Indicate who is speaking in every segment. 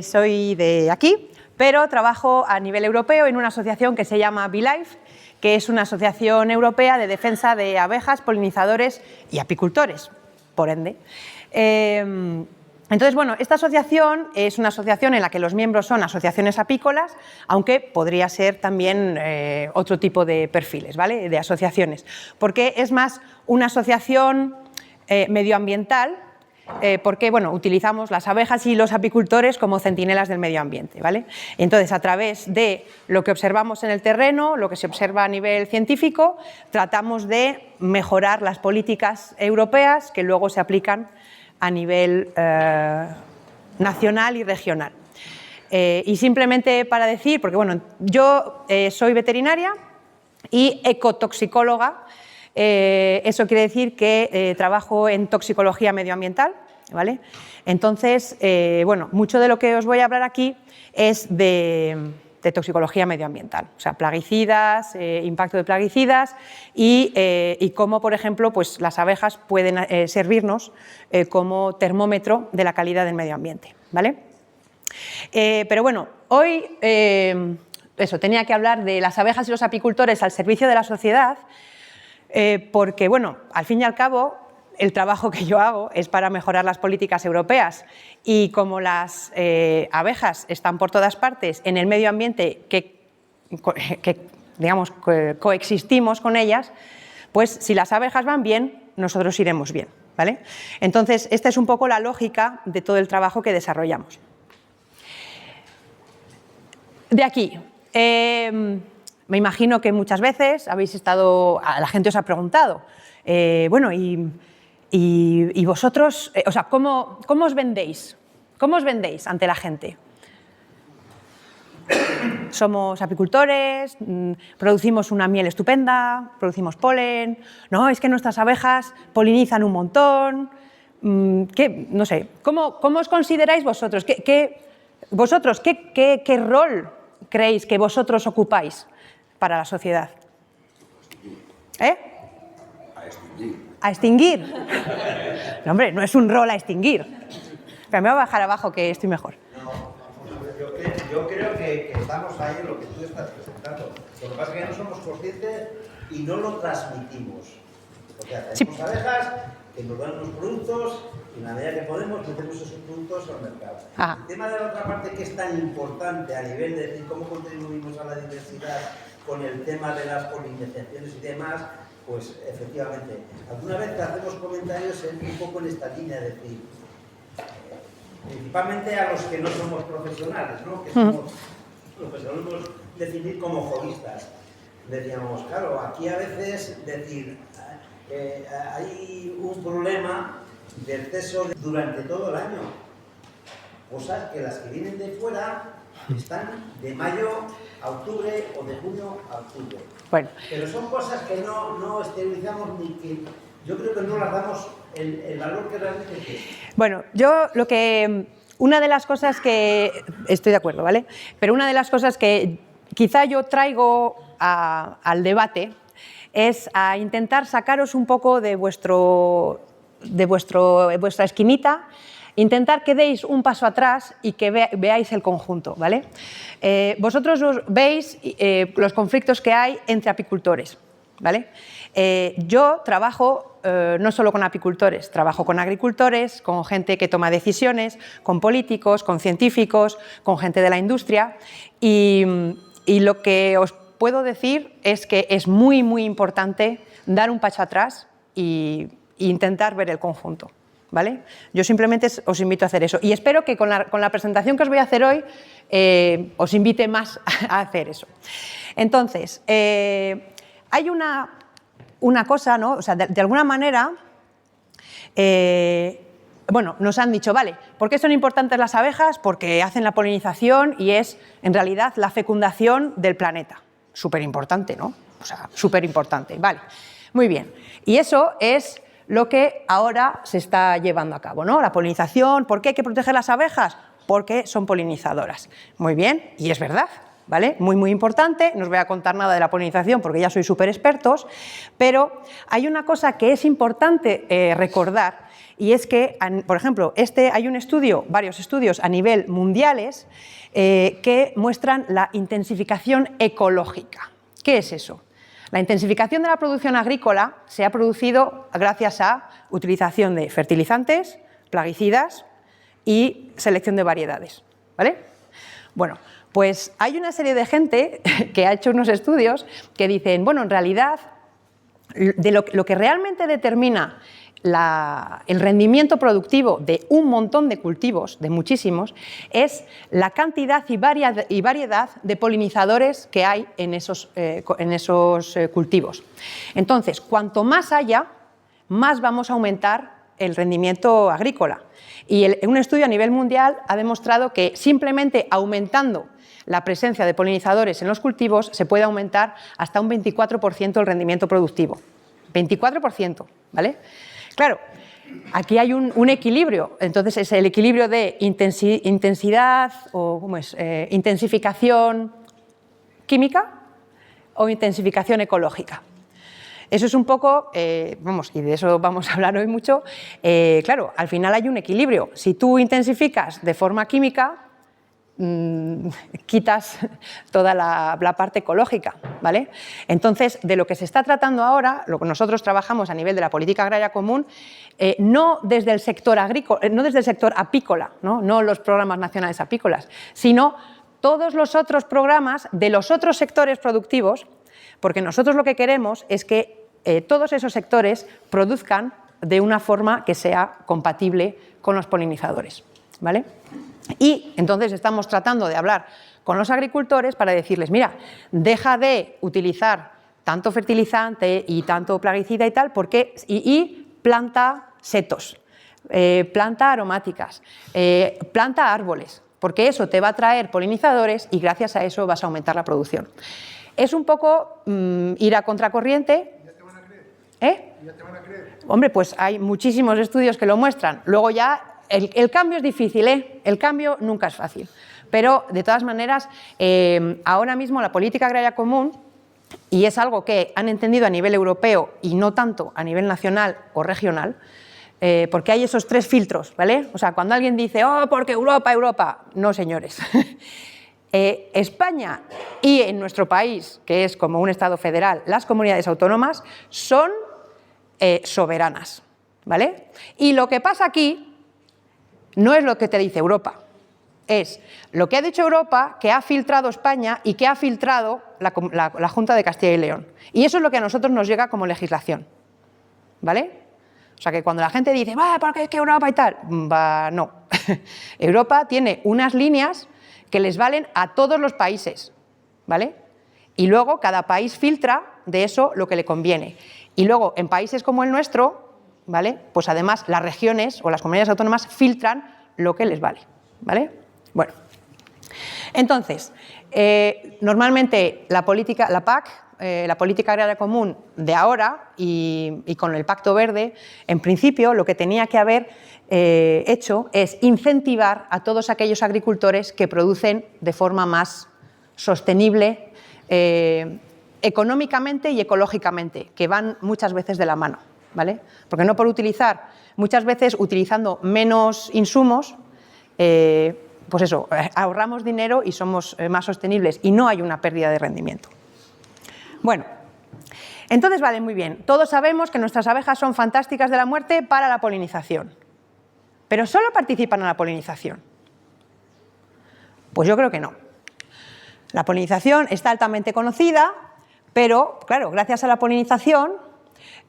Speaker 1: Soy de aquí, pero trabajo a nivel europeo en una asociación que se llama BeeLife, que es una asociación europea de defensa de abejas, polinizadores y apicultores, por ende. Entonces, bueno, esta asociación es una asociación en la que los miembros son asociaciones apícolas, aunque podría ser también otro tipo de perfiles, ¿vale?, de asociaciones, porque es más una asociación medioambiental, porque bueno, utilizamos las abejas y los apicultores como centinelas del medio ambiente, ¿vale? Entonces, a través de lo que observamos en el terreno, lo que se observa a nivel científico, tratamos de mejorar las políticas europeas que luego se aplican a nivel nacional y regional. Y simplemente para decir, porque bueno, yo soy veterinaria y ecotoxicóloga. Eso quiere decir que trabajo en toxicología medioambiental, ¿vale? Entonces, bueno, mucho de lo que os voy a hablar aquí es de toxicología medioambiental, o sea, plaguicidas, impacto de plaguicidas y cómo, por ejemplo, pues las abejas pueden servirnos como termómetro de la calidad del medio ambiente, ¿vale? Pero bueno, hoy tenía que hablar de las abejas y los apicultores al servicio de la sociedad. Porque, bueno, al fin y al cabo, el trabajo que yo hago es para mejorar las políticas europeas y como las abejas están por todas partes en el medio ambiente digamos, coexistimos con ellas, pues si las abejas van bien, nosotros iremos bien, ¿vale? Entonces, esta es un poco la lógica de todo el trabajo que desarrollamos. De aquí. Me imagino que muchas veces habéis estado, la gente os ha preguntado, bueno, y vosotros, o sea, ¿cómo os vendéis? ¿Cómo os vendéis ante la gente? Somos apicultores, producimos una miel estupenda, producimos polen, no, es que nuestras abejas polinizan un montón, no sé, ¿cómo os consideráis vosotros? ¿Qué rol creéis que vosotros ocupáis para la sociedad? ¿A extinguir? No, hombre, no es un rol a extinguir. Pero me voy a bajar abajo que estoy mejor.
Speaker 2: Yo creo que estamos ahí en lo que tú estás presentando. Lo que pasa es que no somos conscientes y no lo transmitimos. Porque hacemos abejas que nos dan unos productos y en la medida que podemos metemos esos productos al mercado.
Speaker 1: Ajá.
Speaker 2: El tema de la otra parte que es tan importante a nivel de decir cómo contribuimos a la diversidad con el tema de las polinizaciones y demás, pues efectivamente, alguna vez hacemos comentarios un poco en esta línea, es decir, principalmente a los que no somos profesionales, ¿no?, que somos lo que solemos definir como hobbyistas. Decíamos, claro, aquí a veces decir, hay un problema de exceso durante todo el año, cosas que las que vienen de fuera están de mayo a octubre o de junio a octubre.
Speaker 1: Bueno.
Speaker 2: Pero son cosas que no esterilizamos ni que yo creo que no las damos el valor que realmente tiene.
Speaker 1: Bueno, una de las cosas que estoy de acuerdo, ¿vale? Pero una de las cosas que quizá yo traigo al debate es a intentar sacaros un poco de vuestra esquinita, intentar que deis un paso atrás y que veáis el conjunto, ¿vale? Vosotros veis los conflictos que hay entre apicultores, ¿vale? Yo trabajo no solo con apicultores, trabajo con agricultores, con gente que toma decisiones, con políticos, con científicos, con gente de la industria y lo que os puedo decir es que es muy, muy importante dar un paso atrás e intentar ver el conjunto, ¿vale? Yo simplemente os invito a hacer eso y espero que con la presentación que os voy a hacer hoy os invite más a hacer eso. Entonces, hay una cosa, ¿no? O sea, de alguna manera, bueno, nos han dicho, vale, ¿por qué son importantes las abejas? Porque hacen la polinización y es, en realidad, la fecundación del planeta. Súper importante, ¿no? O sea, súper importante, vale. Muy bien. Y eso es lo que ahora se está llevando a cabo, ¿no? La polinización. ¿Por qué hay que proteger las abejas? Porque son polinizadoras. Muy bien, y es verdad, ¿vale? Muy, muy importante. No os voy a contar nada de la polinización porque ya sois súper expertos, pero hay una cosa que es importante recordar y es que, por ejemplo, hay varios estudios a nivel mundiales que muestran la intensificación ecológica. ¿Qué es eso? La intensificación de la producción agrícola se ha producido gracias a utilización de fertilizantes, plaguicidas y selección de variedades, ¿vale? Bueno, pues hay una serie de gente que ha hecho unos estudios que dicen, bueno, en realidad lo que realmente determina el rendimiento productivo de un montón de cultivos, de muchísimos, es la cantidad y variedad de polinizadores que hay en esos cultivos. Entonces, cuanto más haya, más vamos a aumentar el rendimiento agrícola. Y un estudio a nivel mundial ha demostrado que simplemente aumentando la presencia de polinizadores en los cultivos se puede aumentar hasta un 24% el rendimiento productivo. 24%, ¿vale? Claro, aquí hay un equilibrio, entonces es el equilibrio de intensidad o ¿cómo es? Intensificación química o intensificación ecológica. Eso es un poco, y de eso vamos a hablar hoy mucho, claro, al final hay un equilibrio. Si tú intensificas de forma química, quitas toda la parte ecológica, ¿vale? Entonces, de lo que se está tratando ahora, lo que nosotros trabajamos a nivel de la política agraria común, no desde el sector agrícola, no desde el sector apícola, no los programas nacionales apícolas, sino todos los otros programas de los otros sectores productivos, porque nosotros lo que queremos es que todos esos sectores produzcan de una forma que sea compatible con los polinizadores, ¿vale? Y entonces estamos tratando de hablar con los agricultores para decirles, mira, deja de utilizar tanto fertilizante y tanto plaguicida y tal, y planta setos, planta aromáticas, planta árboles, porque eso te va a traer polinizadores y gracias a eso vas a aumentar la producción. Es un poco ir a contracorriente.
Speaker 3: ¿Ya te van a creer?
Speaker 1: ¿Ya te van a creer? Hombre, pues hay muchísimos estudios que lo muestran. Luego ya el cambio es difícil, el cambio nunca es fácil. Pero, de todas maneras, ahora mismo la política agraria común, y es algo que han entendido a nivel europeo y no tanto a nivel nacional o regional, porque hay esos tres filtros, ¿vale? O sea, cuando alguien dice, oh, porque Europa, no, señores. España y en nuestro país, que es como un Estado federal, las comunidades autónomas son soberanas, ¿vale? Y lo que pasa aquí no es lo que te dice Europa, es lo que ha dicho Europa, que ha filtrado España y que ha filtrado la Junta de Castilla y León. Y eso es lo que a nosotros nos llega como legislación, ¿vale? O sea, que cuando la gente dice, ¿por qué Europa y tal? No. Europa tiene unas líneas que les valen a todos los países, ¿vale? Y luego cada país filtra de eso lo que le conviene. Y luego en países como el nuestro, ¿vale? Pues además las regiones o las comunidades autónomas filtran lo que les vale, ¿vale? Bueno, entonces, normalmente la PAC, la política agraria común de ahora y con el Pacto Verde, en principio lo que tenía que haber hecho es incentivar a todos aquellos agricultores que producen de forma más sostenible económicamente y ecológicamente, que van muchas veces de la mano, ¿vale? Porque no por utilizar, muchas veces utilizando menos insumos, pues eso, ahorramos dinero y somos más sostenibles y no hay una pérdida de rendimiento. Bueno, entonces vale, muy bien, todos sabemos que nuestras abejas son fantásticas de la muerte para la polinización, pero ¿solo participan en la polinización? Pues yo creo que no. La polinización está altamente conocida, pero claro, gracias a la polinización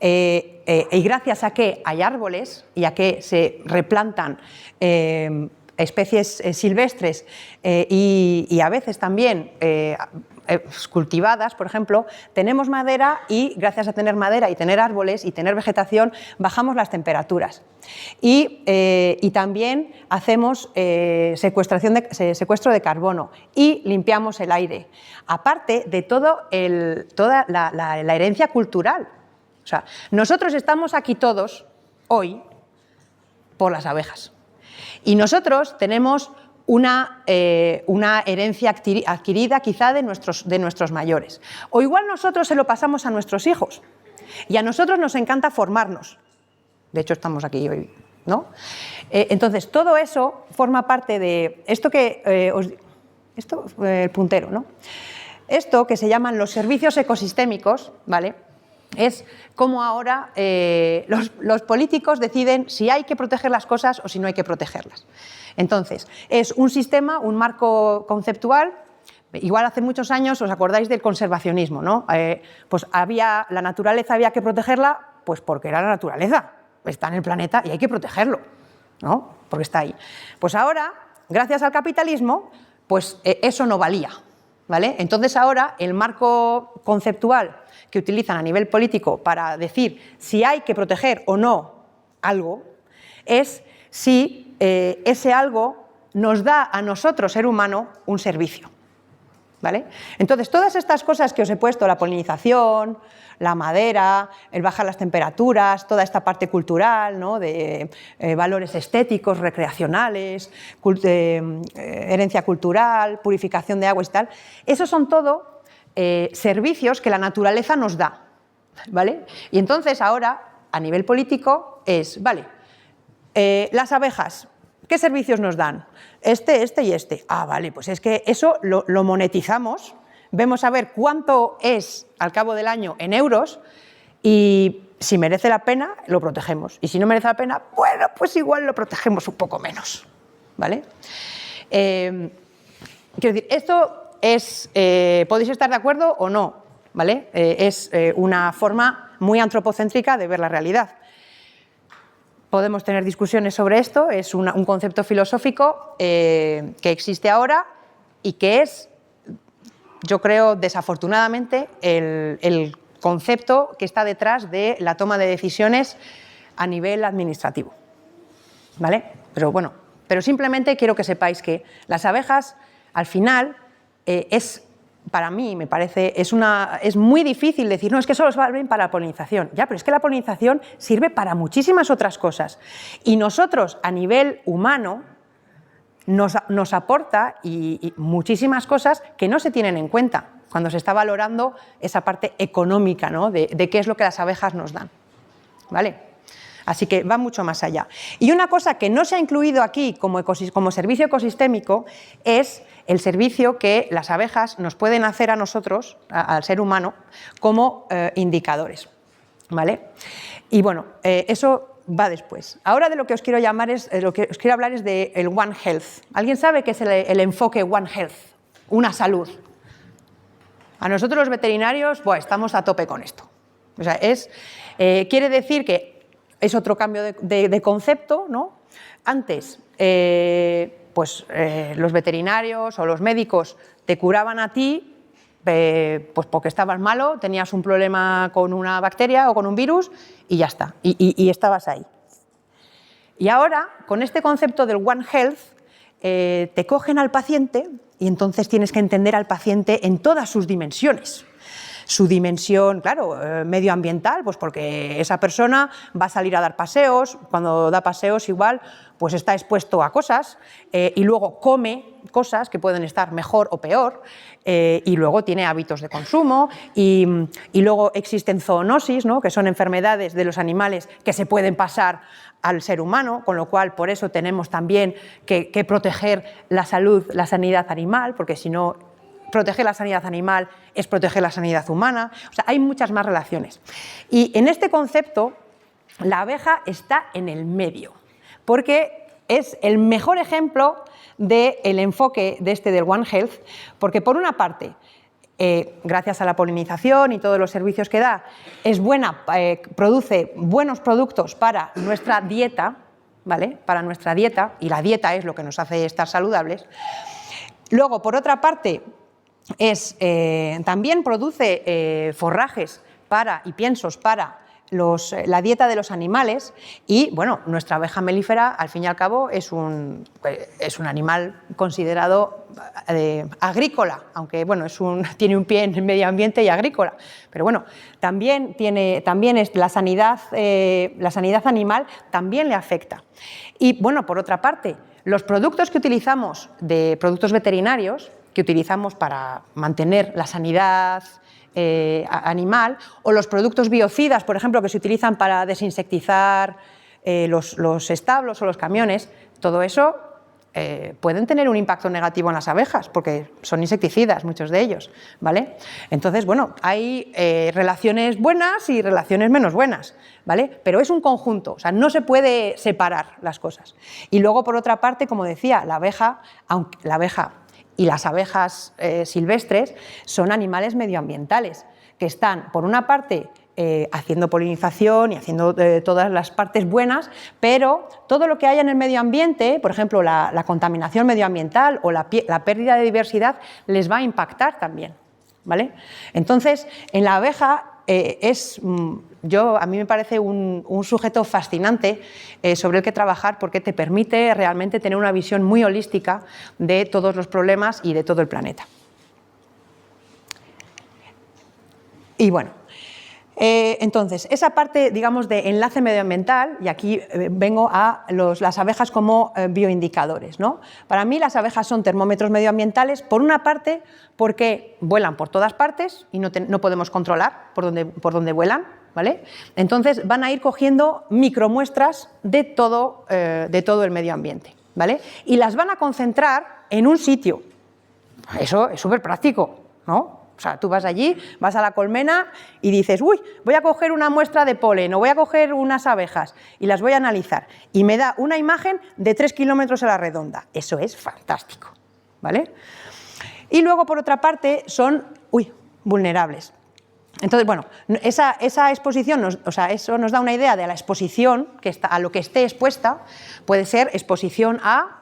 Speaker 1: y gracias a que hay árboles y a que se replantan especies silvestres y a veces también cultivadas, por ejemplo, tenemos madera y gracias a tener madera y tener árboles y tener vegetación bajamos las temperaturas. Y también hacemos secuestro de carbono y limpiamos el aire. Aparte de toda la herencia cultural. O sea, nosotros estamos aquí todos hoy por las abejas. Y nosotros tenemos una herencia adquirida quizá de nuestros mayores. O igual nosotros se lo pasamos a nuestros hijos. Y a nosotros nos encanta formarnos. De hecho, estamos aquí hoy ¿no? Entonces, todo eso forma parte de esto que el puntero, ¿no? Esto que se llaman los servicios ecosistémicos, ¿vale? Es como ahora los políticos deciden si hay que proteger las cosas o si no hay que protegerlas. Entonces, es un sistema, un marco conceptual. Igual hace muchos años os acordáis del conservacionismo, ¿no? Pues la naturaleza había que protegerla, pues porque era la naturaleza, está en el planeta y hay que protegerlo, ¿no? Porque está ahí. Pues ahora, gracias al capitalismo, pues eso no valía, ¿vale? Entonces ahora el marco conceptual que utilizan a nivel político para decir si hay que proteger o no algo es si ese algo nos da a nosotros, ser humano, un servicio, ¿vale? Entonces, todas estas cosas que os he puesto, la polinización, la madera, el bajar las temperaturas, toda esta parte cultural, ¿no? De valores estéticos, recreacionales, herencia cultural, purificación de aguas y tal, esos son todo servicios que la naturaleza nos da, ¿vale? Y entonces ahora, a nivel político, es, vale, las abejas, ¿qué servicios nos dan? Este y este. Ah, vale, pues es que eso lo monetizamos, vemos a ver cuánto es al cabo del año en euros y si merece la pena, lo protegemos. Y si no merece la pena, bueno, pues igual lo protegemos un poco menos, ¿vale? Quiero decir, esto es, podéis estar de acuerdo o no, ¿vale? Es una forma muy antropocéntrica de ver la realidad. Podemos tener discusiones sobre esto, es un concepto filosófico que existe ahora y que es, yo creo, desafortunadamente, el concepto que está detrás de la toma de decisiones a nivel administrativo, ¿vale? Pero bueno, pero simplemente quiero que sepáis que las abejas, al final, para mí, me parece, es muy difícil decir, no, es que solo sirven para la polinización. Ya, pero es que la polinización sirve para muchísimas otras cosas. Y nosotros, a nivel humano, nos aporta y muchísimas cosas que no se tienen en cuenta cuando se está valorando esa parte económica, ¿no? de qué es lo que las abejas nos dan, ¿vale? Así que va mucho más allá. Y una cosa que no se ha incluido aquí como servicio ecosistémico es el servicio que las abejas nos pueden hacer a nosotros, al ser humano, como indicadores, ¿vale? Y bueno, eso va después. Ahora de lo que os quiero hablar es del One Health. ¿Alguien sabe qué es el enfoque One Health? Una salud. A nosotros los veterinarios, estamos a tope con esto. O sea, quiere decir que es otro cambio de concepto, ¿no? Antes, los veterinarios o los médicos te curaban a ti, pues porque estabas malo, tenías un problema con una bacteria o con un virus y ya está, y estabas ahí. Y ahora, con este concepto del One Health, te cogen al paciente y entonces tienes que entender al paciente en todas sus dimensiones. Su dimensión, claro, medioambiental, pues porque esa persona va a salir a dar paseos, cuando da paseos igual pues está expuesto a cosas y luego come cosas que pueden estar mejor o peor y luego tiene hábitos de consumo y luego existen zoonosis, ¿no? Que son enfermedades de los animales que se pueden pasar al ser humano, con lo cual por eso tenemos también que proteger la salud, la sanidad animal, porque si no, proteger la sanidad animal es proteger la sanidad humana. O sea, hay muchas más relaciones. Y en este concepto, la abeja está en el medio, porque es el mejor ejemplo del enfoque del One Health, porque por una parte, gracias a la polinización y todos los servicios que da, es buena, produce buenos productos para nuestra dieta, ¿vale? Para nuestra dieta, y la dieta es lo que nos hace estar saludables. Luego, por otra parte, también produce forrajes y piensos para la dieta de los animales y, bueno, nuestra abeja melífera, al fin y al cabo, es un animal considerado agrícola, aunque, bueno, tiene un pie en el medio ambiente y agrícola, pero bueno, también la sanidad animal también le afecta. Y, bueno, por otra parte, los productos que utilizamos, de productos veterinarios, que utilizamos para mantener la sanidad animal, o los productos biocidas, por ejemplo, que se utilizan para desinsectizar los establos o los camiones, todo eso pueden tener un impacto negativo en las abejas, porque son insecticidas, muchos de ellos, ¿vale? Entonces, bueno, hay relaciones buenas y relaciones menos buenas, ¿vale? Pero es un conjunto, o sea, no se puede separar las cosas. Y luego, por otra parte, como decía, la abeja y las abejas silvestres son animales medioambientales, que están, por una parte, haciendo polinización y haciendo todas las partes buenas, pero todo lo que haya en el medio ambiente, por ejemplo, la contaminación medioambiental o la pérdida de diversidad, les va a impactar también, ¿vale? Entonces, en la abeja a mí me parece un sujeto fascinante sobre el que trabajar, porque te permite realmente tener una visión muy holística de todos los problemas y de todo el planeta. Y bueno, entonces, esa parte, digamos, de enlace medioambiental, y aquí vengo a las abejas como bioindicadores, ¿no? Para mí las abejas son termómetros medioambientales, por una parte, porque vuelan por todas partes y no podemos controlar por dónde vuelan, ¿vale? Entonces van a ir cogiendo micromuestras de todo el medio ambiente, ¿vale? Y las van a concentrar en un sitio. Eso es súper práctico, ¿no? O sea, tú vas allí, vas a la colmena y dices, uy, voy a coger una muestra de polen o voy a coger unas abejas y las voy a analizar. Y me da una imagen de 3 kilómetros a la redonda. Eso es fantástico, ¿vale? Y luego, por otra parte, son vulnerables. Entonces, bueno, esa exposición, eso nos da una idea de la exposición, a lo que esté expuesta. Puede ser exposición a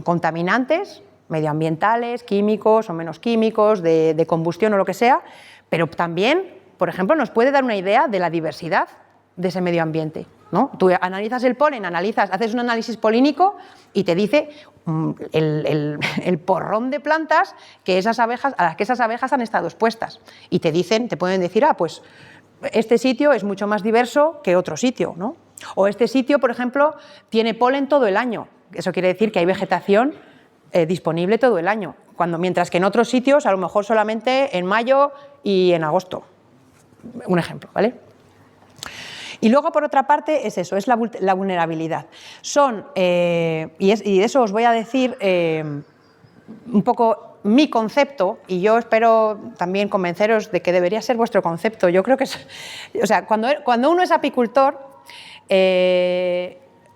Speaker 1: contaminantes medioambientales, químicos o menos químicos, de combustión o lo que sea, pero también, por ejemplo, nos puede dar una idea de la diversidad de ese medio ambiente, ¿no? Tú analizas el polen, haces un análisis polínico y te dice el porrón de plantas a las que esas abejas han estado expuestas, y te pueden decir, pues este sitio es mucho más diverso que otro sitio, ¿no? O este sitio, por ejemplo, tiene polen todo el año. Eso quiere decir que hay vegetación disponible todo el año, mientras que en otros sitios a lo mejor solamente en mayo y en agosto. Un ejemplo, ¿vale? Y luego, por otra parte, es la vulnerabilidad. Y de eso os voy a decir un poco mi concepto, y yo espero también convenceros de que debería ser vuestro concepto. Yo creo que cuando uno es apicultor,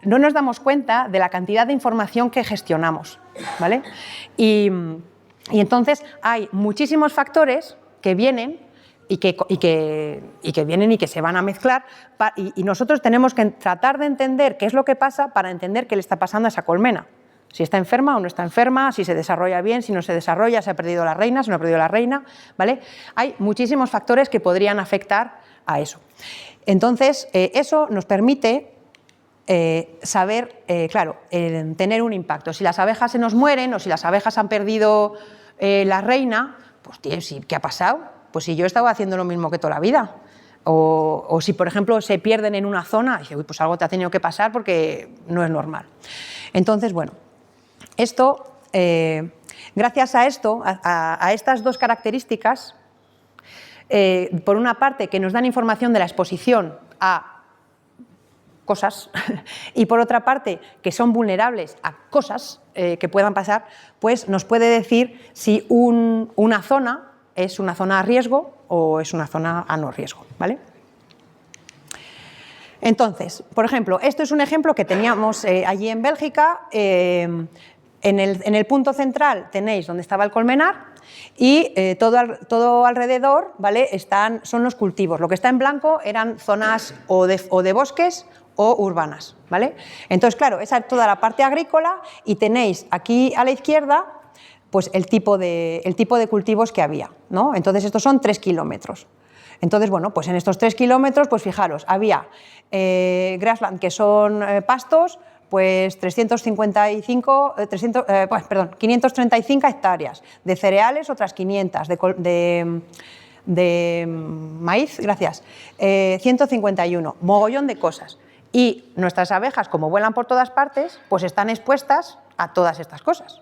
Speaker 1: no nos damos cuenta de la cantidad de información que gestionamos, ¿vale? Y entonces hay muchísimos factores que vienen y que se van a mezclar, y nosotros tenemos que tratar de entender qué es lo que pasa para entender qué le está pasando a esa colmena. Si está enferma o no está enferma, si se desarrolla bien, si no se desarrolla, si ha perdido la reina, si no ha perdido la reina, ¿vale? Hay muchísimos factores que podrían afectar a eso. Entonces, eso nos permite saber, tener un impacto. Si las abejas se nos mueren o si las abejas han perdido la reina, pues ¿qué ha pasado? Pues si yo estaba haciendo lo mismo que toda la vida. O si, por ejemplo, se pierden en una zona, y pues algo te ha tenido que pasar porque no es normal. Entonces, bueno, gracias a estas dos características, por una parte, que nos dan información de la exposición a cosas, y por otra parte, que son vulnerables a cosas que puedan pasar, pues nos puede decir si una zona es una zona a riesgo o es una zona a no riesgo, ¿vale? Entonces, por ejemplo, esto es un ejemplo que teníamos allí en Bélgica. En el punto central tenéis donde estaba el colmenar, y todo alrededor, ¿vale? Son los cultivos. Lo que está en blanco eran zonas o de bosques o urbanas, ¿vale? Entonces, claro, esa es toda la parte agrícola, y tenéis aquí a la izquierda pues el tipo de cultivos que había, ¿no? Entonces, estos son 3 kilómetros. Entonces, bueno, pues en estos 3 kilómetros, pues fijaros, había grassland, que son pastos, pues 535 hectáreas, de cereales otras 500, de maíz, 151, mogollón de cosas. Y nuestras abejas, como vuelan por todas partes, pues están expuestas a todas estas cosas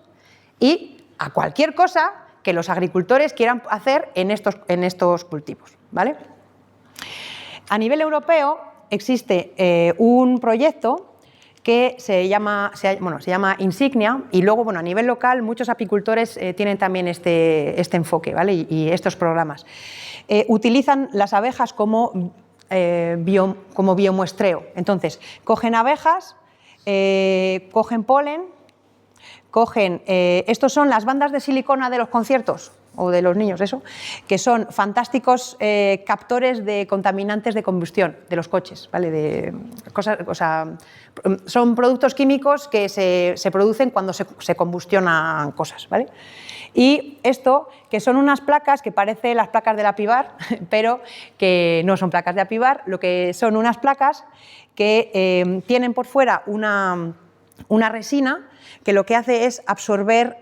Speaker 1: y a cualquier cosa que los agricultores quieran hacer en estos cultivos, ¿vale? A nivel europeo, existe un proyecto que se llama Insignia, y luego, a nivel local, muchos apicultores tienen también este enfoque, ¿vale? y estos programas. Utilizan las abejas como biomuestreo. Entonces, cogen abejas, cogen polen, estos son las bandas de silicona de los conciertos, o de los niños, eso, que son fantásticos captores de contaminantes de combustión de los coches, ¿vale? Son productos químicos que se producen cuando se combustionan cosas, ¿vale? Y esto, que son unas placas que parecen las placas del Apivar, pero que no son placas de Apivar, lo que son unas placas que tienen por fuera una resina que lo que hace es absorber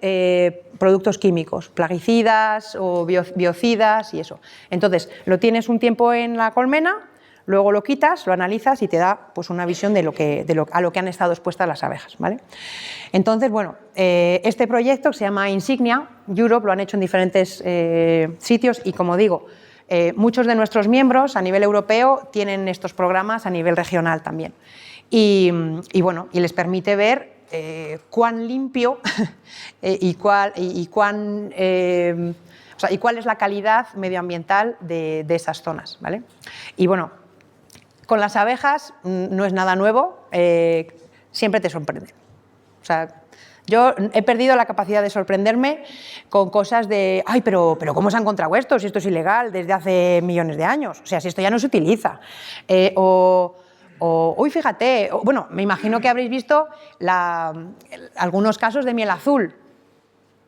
Speaker 1: productos químicos, plaguicidas o biocidas y eso. Entonces, lo tienes un tiempo en la colmena, luego lo quitas, lo analizas y te da pues, una visión de a lo que han estado expuestas las abejas, ¿vale? Entonces, este proyecto se llama Insignia Europe, lo han hecho en diferentes sitios y, como digo, muchos de nuestros miembros a nivel europeo tienen estos programas a nivel regional también. Y les permite ver cuán limpio y cuál es la calidad medioambiental de esas zonas, ¿vale? Y con las abejas no es nada nuevo, siempre te sorprenden. O sea, yo he perdido la capacidad de sorprenderme con cosas de ¡ay, pero cómo se ha encontrado esto! Si esto es ilegal desde hace millones de años, o sea, si esto ya no se utiliza. Uy, fíjate, me imagino que habréis visto algunos casos de miel azul,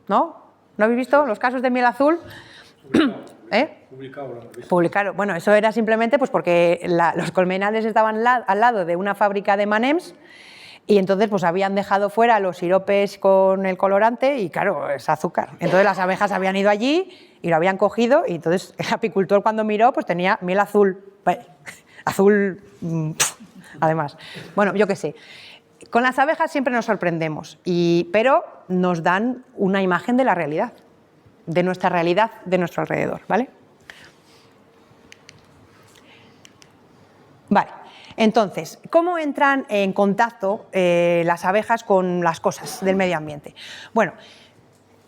Speaker 1: ¿no? ¿No habéis visto los casos de miel azul? Publicado. Bueno, eso era simplemente pues, porque los colmenales estaban al lado de una fábrica de M&M's y entonces pues, habían dejado fuera los siropes con el colorante y, claro, es azúcar. Entonces las abejas habían ido allí y lo habían cogido y entonces el apicultor cuando miró pues tenía miel azul. Azul, además. Yo qué sé. Con las abejas siempre nos sorprendemos, pero nos dan una imagen de la realidad, de nuestra realidad, de nuestro alrededor, ¿vale? Vale. Entonces, ¿cómo entran en contacto las abejas con las cosas del medio ambiente? Bueno,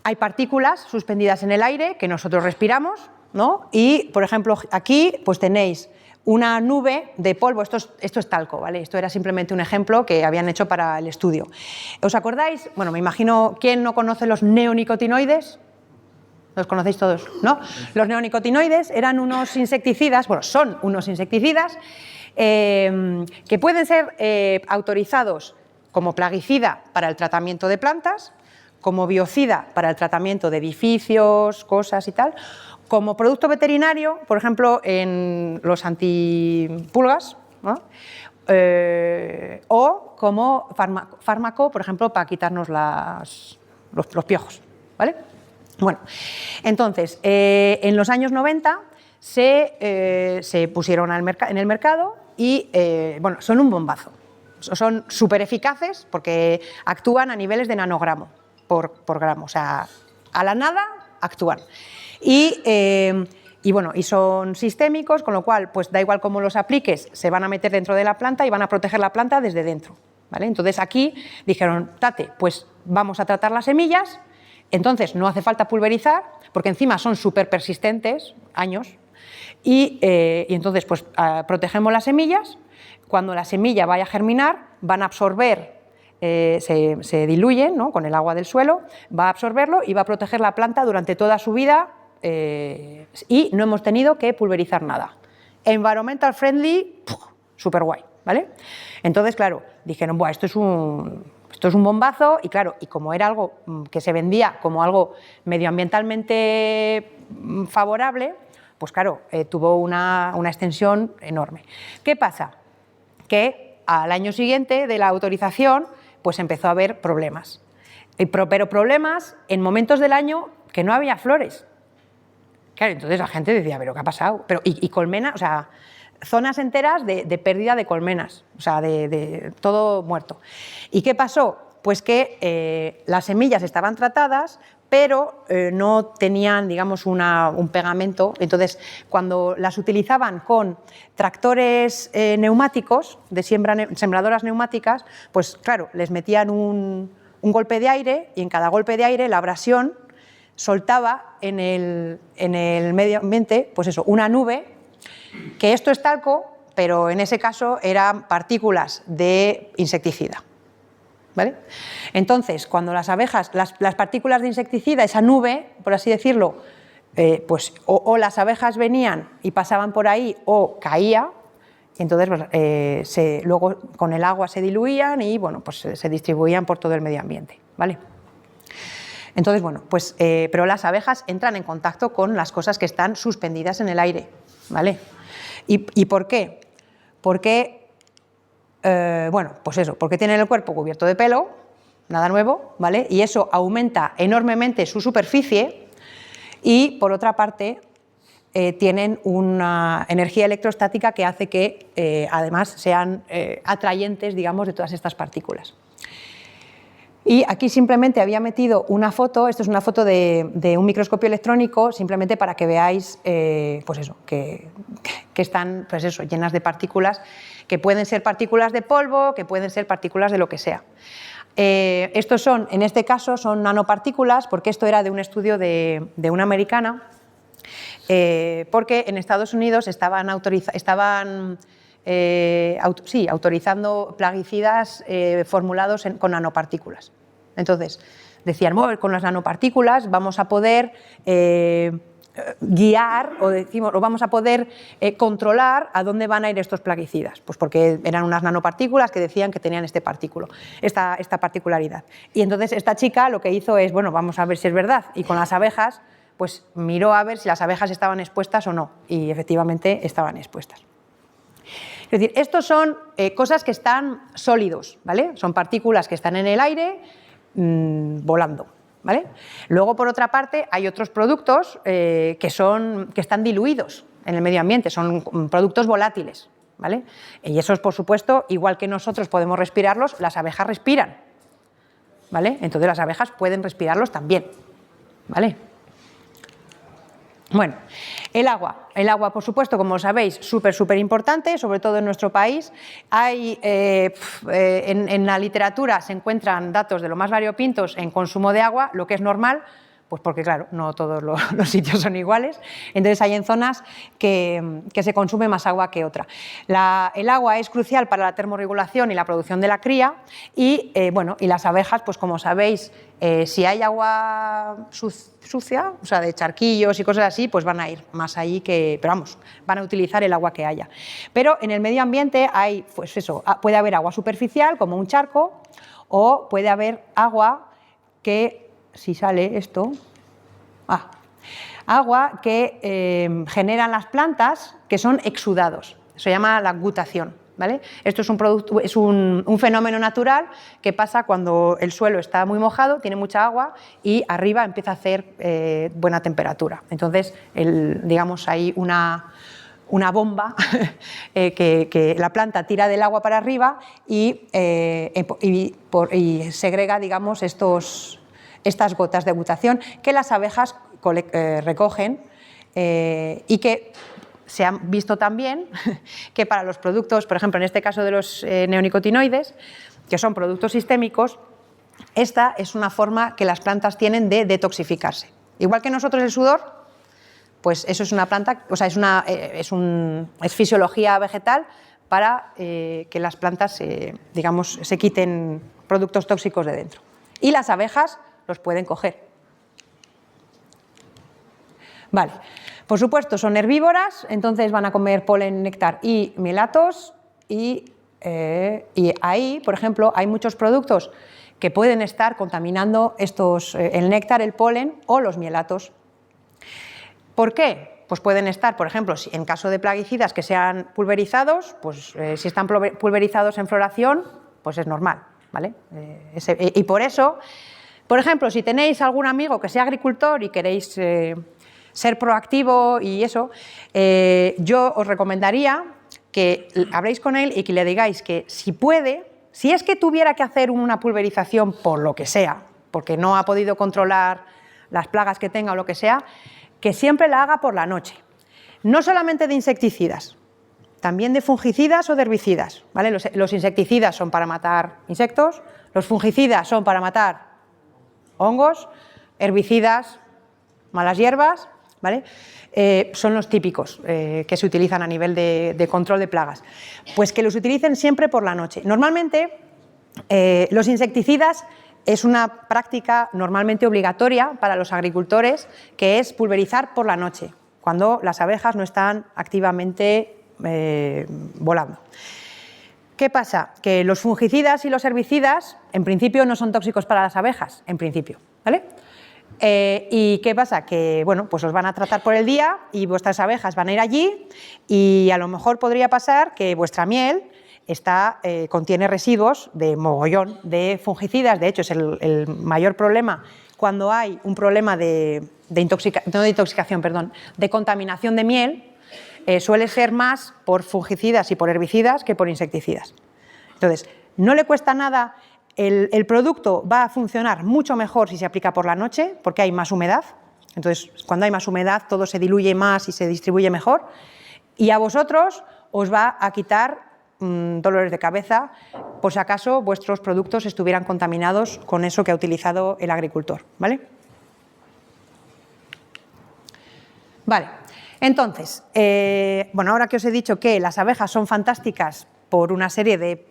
Speaker 1: hay partículas suspendidas en el aire que nosotros respiramos, ¿no? Y, por ejemplo, aquí pues tenéis una nube de polvo, esto es talco, ¿vale? Esto era simplemente un ejemplo que habían hecho para el estudio. ¿Os acordáis? Me imagino, ¿quién no conoce los neonicotinoides? ¿Los conocéis todos? ¿No? Los neonicotinoides eran unos insecticidas, son unos insecticidas que pueden ser autorizados como plaguicida para el tratamiento de plantas, como biocida para el tratamiento de edificios, cosas y tal, como producto veterinario, por ejemplo, en los antipulgas, ¿no? O como fármaco, por ejemplo, para quitarnos los piojos, ¿vale? Entonces, en los años 90 se pusieron en el mercado y, son un bombazo. Son súper eficaces porque actúan a niveles de nanogramo por gramo, o sea, a la nada actúan. Y son sistémicos, con lo cual, pues da igual cómo los apliques, se van a meter dentro de la planta y van a proteger la planta desde dentro, ¿vale? Entonces aquí dijeron, pues vamos a tratar las semillas, entonces no hace falta pulverizar, porque encima son súper persistentes, años, y entonces pues protegemos las semillas, cuando la semilla vaya a germinar, van a absorber, se diluyen, ¿no? Con el agua del suelo, va a absorberlo y va a proteger la planta durante toda su vida. Y no hemos tenido que pulverizar nada. Environmental friendly, súper guay, ¿vale? Entonces, claro, dijeron, esto es un bombazo, y claro, y como era algo que se vendía como algo medioambientalmente favorable, pues claro, tuvo una extensión enorme. ¿Qué pasa? Que al año siguiente de la autorización, pues empezó a haber problemas. Pero problemas en momentos del año que no había flores. Claro, entonces la gente decía, ¿pero qué ha pasado? Y colmenas, o sea, zonas enteras de pérdida de colmenas, o sea, de todo muerto. ¿Y qué pasó? pues que las semillas estaban tratadas, pero no tenían, digamos, un pegamento. Entonces, cuando las utilizaban con tractores neumáticos, de sembradoras neumáticas, pues claro, les metían un golpe de aire y en cada golpe de aire la abrasión soltaba en el medio ambiente, pues eso, una nube, que esto es talco, pero en ese caso eran partículas de insecticida. ¿Vale? Entonces, cuando las abejas, las partículas de insecticida, esa nube, por así decirlo, pues o las abejas venían y pasaban por ahí o caía, y entonces pues, luego con el agua se diluían y bueno, pues se distribuían por todo el medio ambiente. ¿Vale? Entonces, bueno, pues, pero las abejas entran en contacto con las cosas que están suspendidas en el aire. ¿Vale? ¿Y por qué? Porque bueno, pues eso, porque tienen el cuerpo cubierto de pelo, nada nuevo, ¿vale? Y eso aumenta enormemente su superficie y, por otra parte, tienen una energía electrostática que hace que, además, sean atrayentes, digamos, de todas estas partículas. Y aquí simplemente había metido una foto, esto es una foto de un microscopio electrónico, simplemente para que veáis, pues eso, que están, pues eso, llenas de partículas, que pueden ser partículas de polvo, que pueden ser partículas de lo que sea. Estos son, en este caso, son nanopartículas, porque esto era de un estudio de una americana, porque en Estados Unidos estaban autorizando plaguicidas formulados con nanopartículas. Entonces, decían, bueno, con las nanopartículas vamos a poder guiar o vamos a poder controlar a dónde van a ir estos plaguicidas, pues porque eran unas nanopartículas que decían que tenían esta particularidad. Y entonces esta chica lo que hizo es, bueno, vamos a ver si es verdad, y con las abejas, pues miró a ver si las abejas estaban expuestas o no, y efectivamente estaban expuestas. Es decir, estos son cosas que están sólidos, ¿vale? Son partículas que están en el aire volando, ¿vale? Luego, por otra parte, hay otros productos que están diluidos en el medio ambiente, son productos volátiles, ¿vale? Y esos, por supuesto, igual que nosotros podemos respirarlos, las abejas respiran, ¿vale? Entonces las abejas pueden respirarlos también, ¿vale? Bueno, el agua, por supuesto, como sabéis, súper importante, sobre todo en nuestro país. Hay, en la literatura se encuentran datos de lo más variopintos en consumo de agua, lo que es normal, pues porque, claro, no todos los sitios son iguales. Entonces hay en zonas que se consume más agua que otra. El agua es crucial para la termorregulación y la producción de la cría y, bueno, y las abejas, pues como sabéis, si hay agua sucia, o sea, de charquillos y cosas así, pues van a ir más allí pero vamos, van a utilizar el agua que haya. Pero en el medio ambiente hay, pues eso, puede haber agua superficial, como un charco, o puede haber agua que, si sale esto, agua que generan las plantas, que son exudados, se llama la gutación. ¿Vale? Esto es un fenómeno natural que pasa cuando el suelo está muy mojado, tiene mucha agua y arriba empieza a hacer buena temperatura. Entonces, digamos, hay una bomba que la planta tira del agua para arriba y segrega, digamos, estas gotas de gutación que las abejas recogen y que se ha visto también que para los productos, por ejemplo, en este caso de los neonicotinoides, que son productos sistémicos, esta es una forma que las plantas tienen de detoxificarse. Igual que nosotros el sudor, pues eso es una planta, o sea, es fisiología vegetal para que las plantas, digamos, se quiten productos tóxicos de dentro. Y las abejas los pueden coger. Vale. Por supuesto, son herbívoras, entonces van a comer polen, néctar y mielatos y ahí, por ejemplo, hay muchos productos que pueden estar contaminando el néctar, el polen o los mielatos. ¿Por qué? Pues pueden estar, por ejemplo, en caso de plaguicidas que sean pulverizados, pues si están pulverizados en floración, pues es normal, ¿vale? Y por eso, por ejemplo, si tenéis algún amigo que sea agricultor y queréis ser proactivo y eso, yo os recomendaría que habléis con él y que le digáis que si puede, si es que tuviera que hacer una pulverización por lo que sea, porque no ha podido controlar las plagas que tenga o lo que sea, que siempre la haga por la noche. No solamente de insecticidas, también de fungicidas o de herbicidas, ¿vale? Los insecticidas son para matar insectos, los fungicidas son para matar hongos, herbicidas, malas hierbas, ¿vale? Son los típicos que se utilizan a nivel de control de plagas. Pues que los utilicen siempre por la noche. Normalmente los insecticidas es una práctica normalmente obligatoria para los agricultores, que es pulverizar por la noche, cuando las abejas no están activamente volando. ¿Qué pasa? Que los fungicidas y los herbicidas en principio no son tóxicos para las abejas, en principio, ¿vale? ¿Y qué pasa? Que bueno, pues os van a tratar por el día y vuestras abejas van a ir allí y a lo mejor podría pasar que vuestra miel contiene residuos de mogollón de fungicidas. De hecho, es el mayor problema cuando hay un problema de contaminación de miel. Suele ser más por fungicidas y por herbicidas que por insecticidas. Entonces, no le cuesta nada. El producto va a funcionar mucho mejor si se aplica por la noche, porque hay más humedad. Entonces, cuando hay más humedad, todo se diluye más y se distribuye mejor. Y a vosotros os va a quitar dolores de cabeza, por si acaso vuestros productos estuvieran contaminados con eso que ha utilizado el agricultor, ¿vale? Vale, entonces, bueno, ahora que os he dicho que las abejas son fantásticas por una serie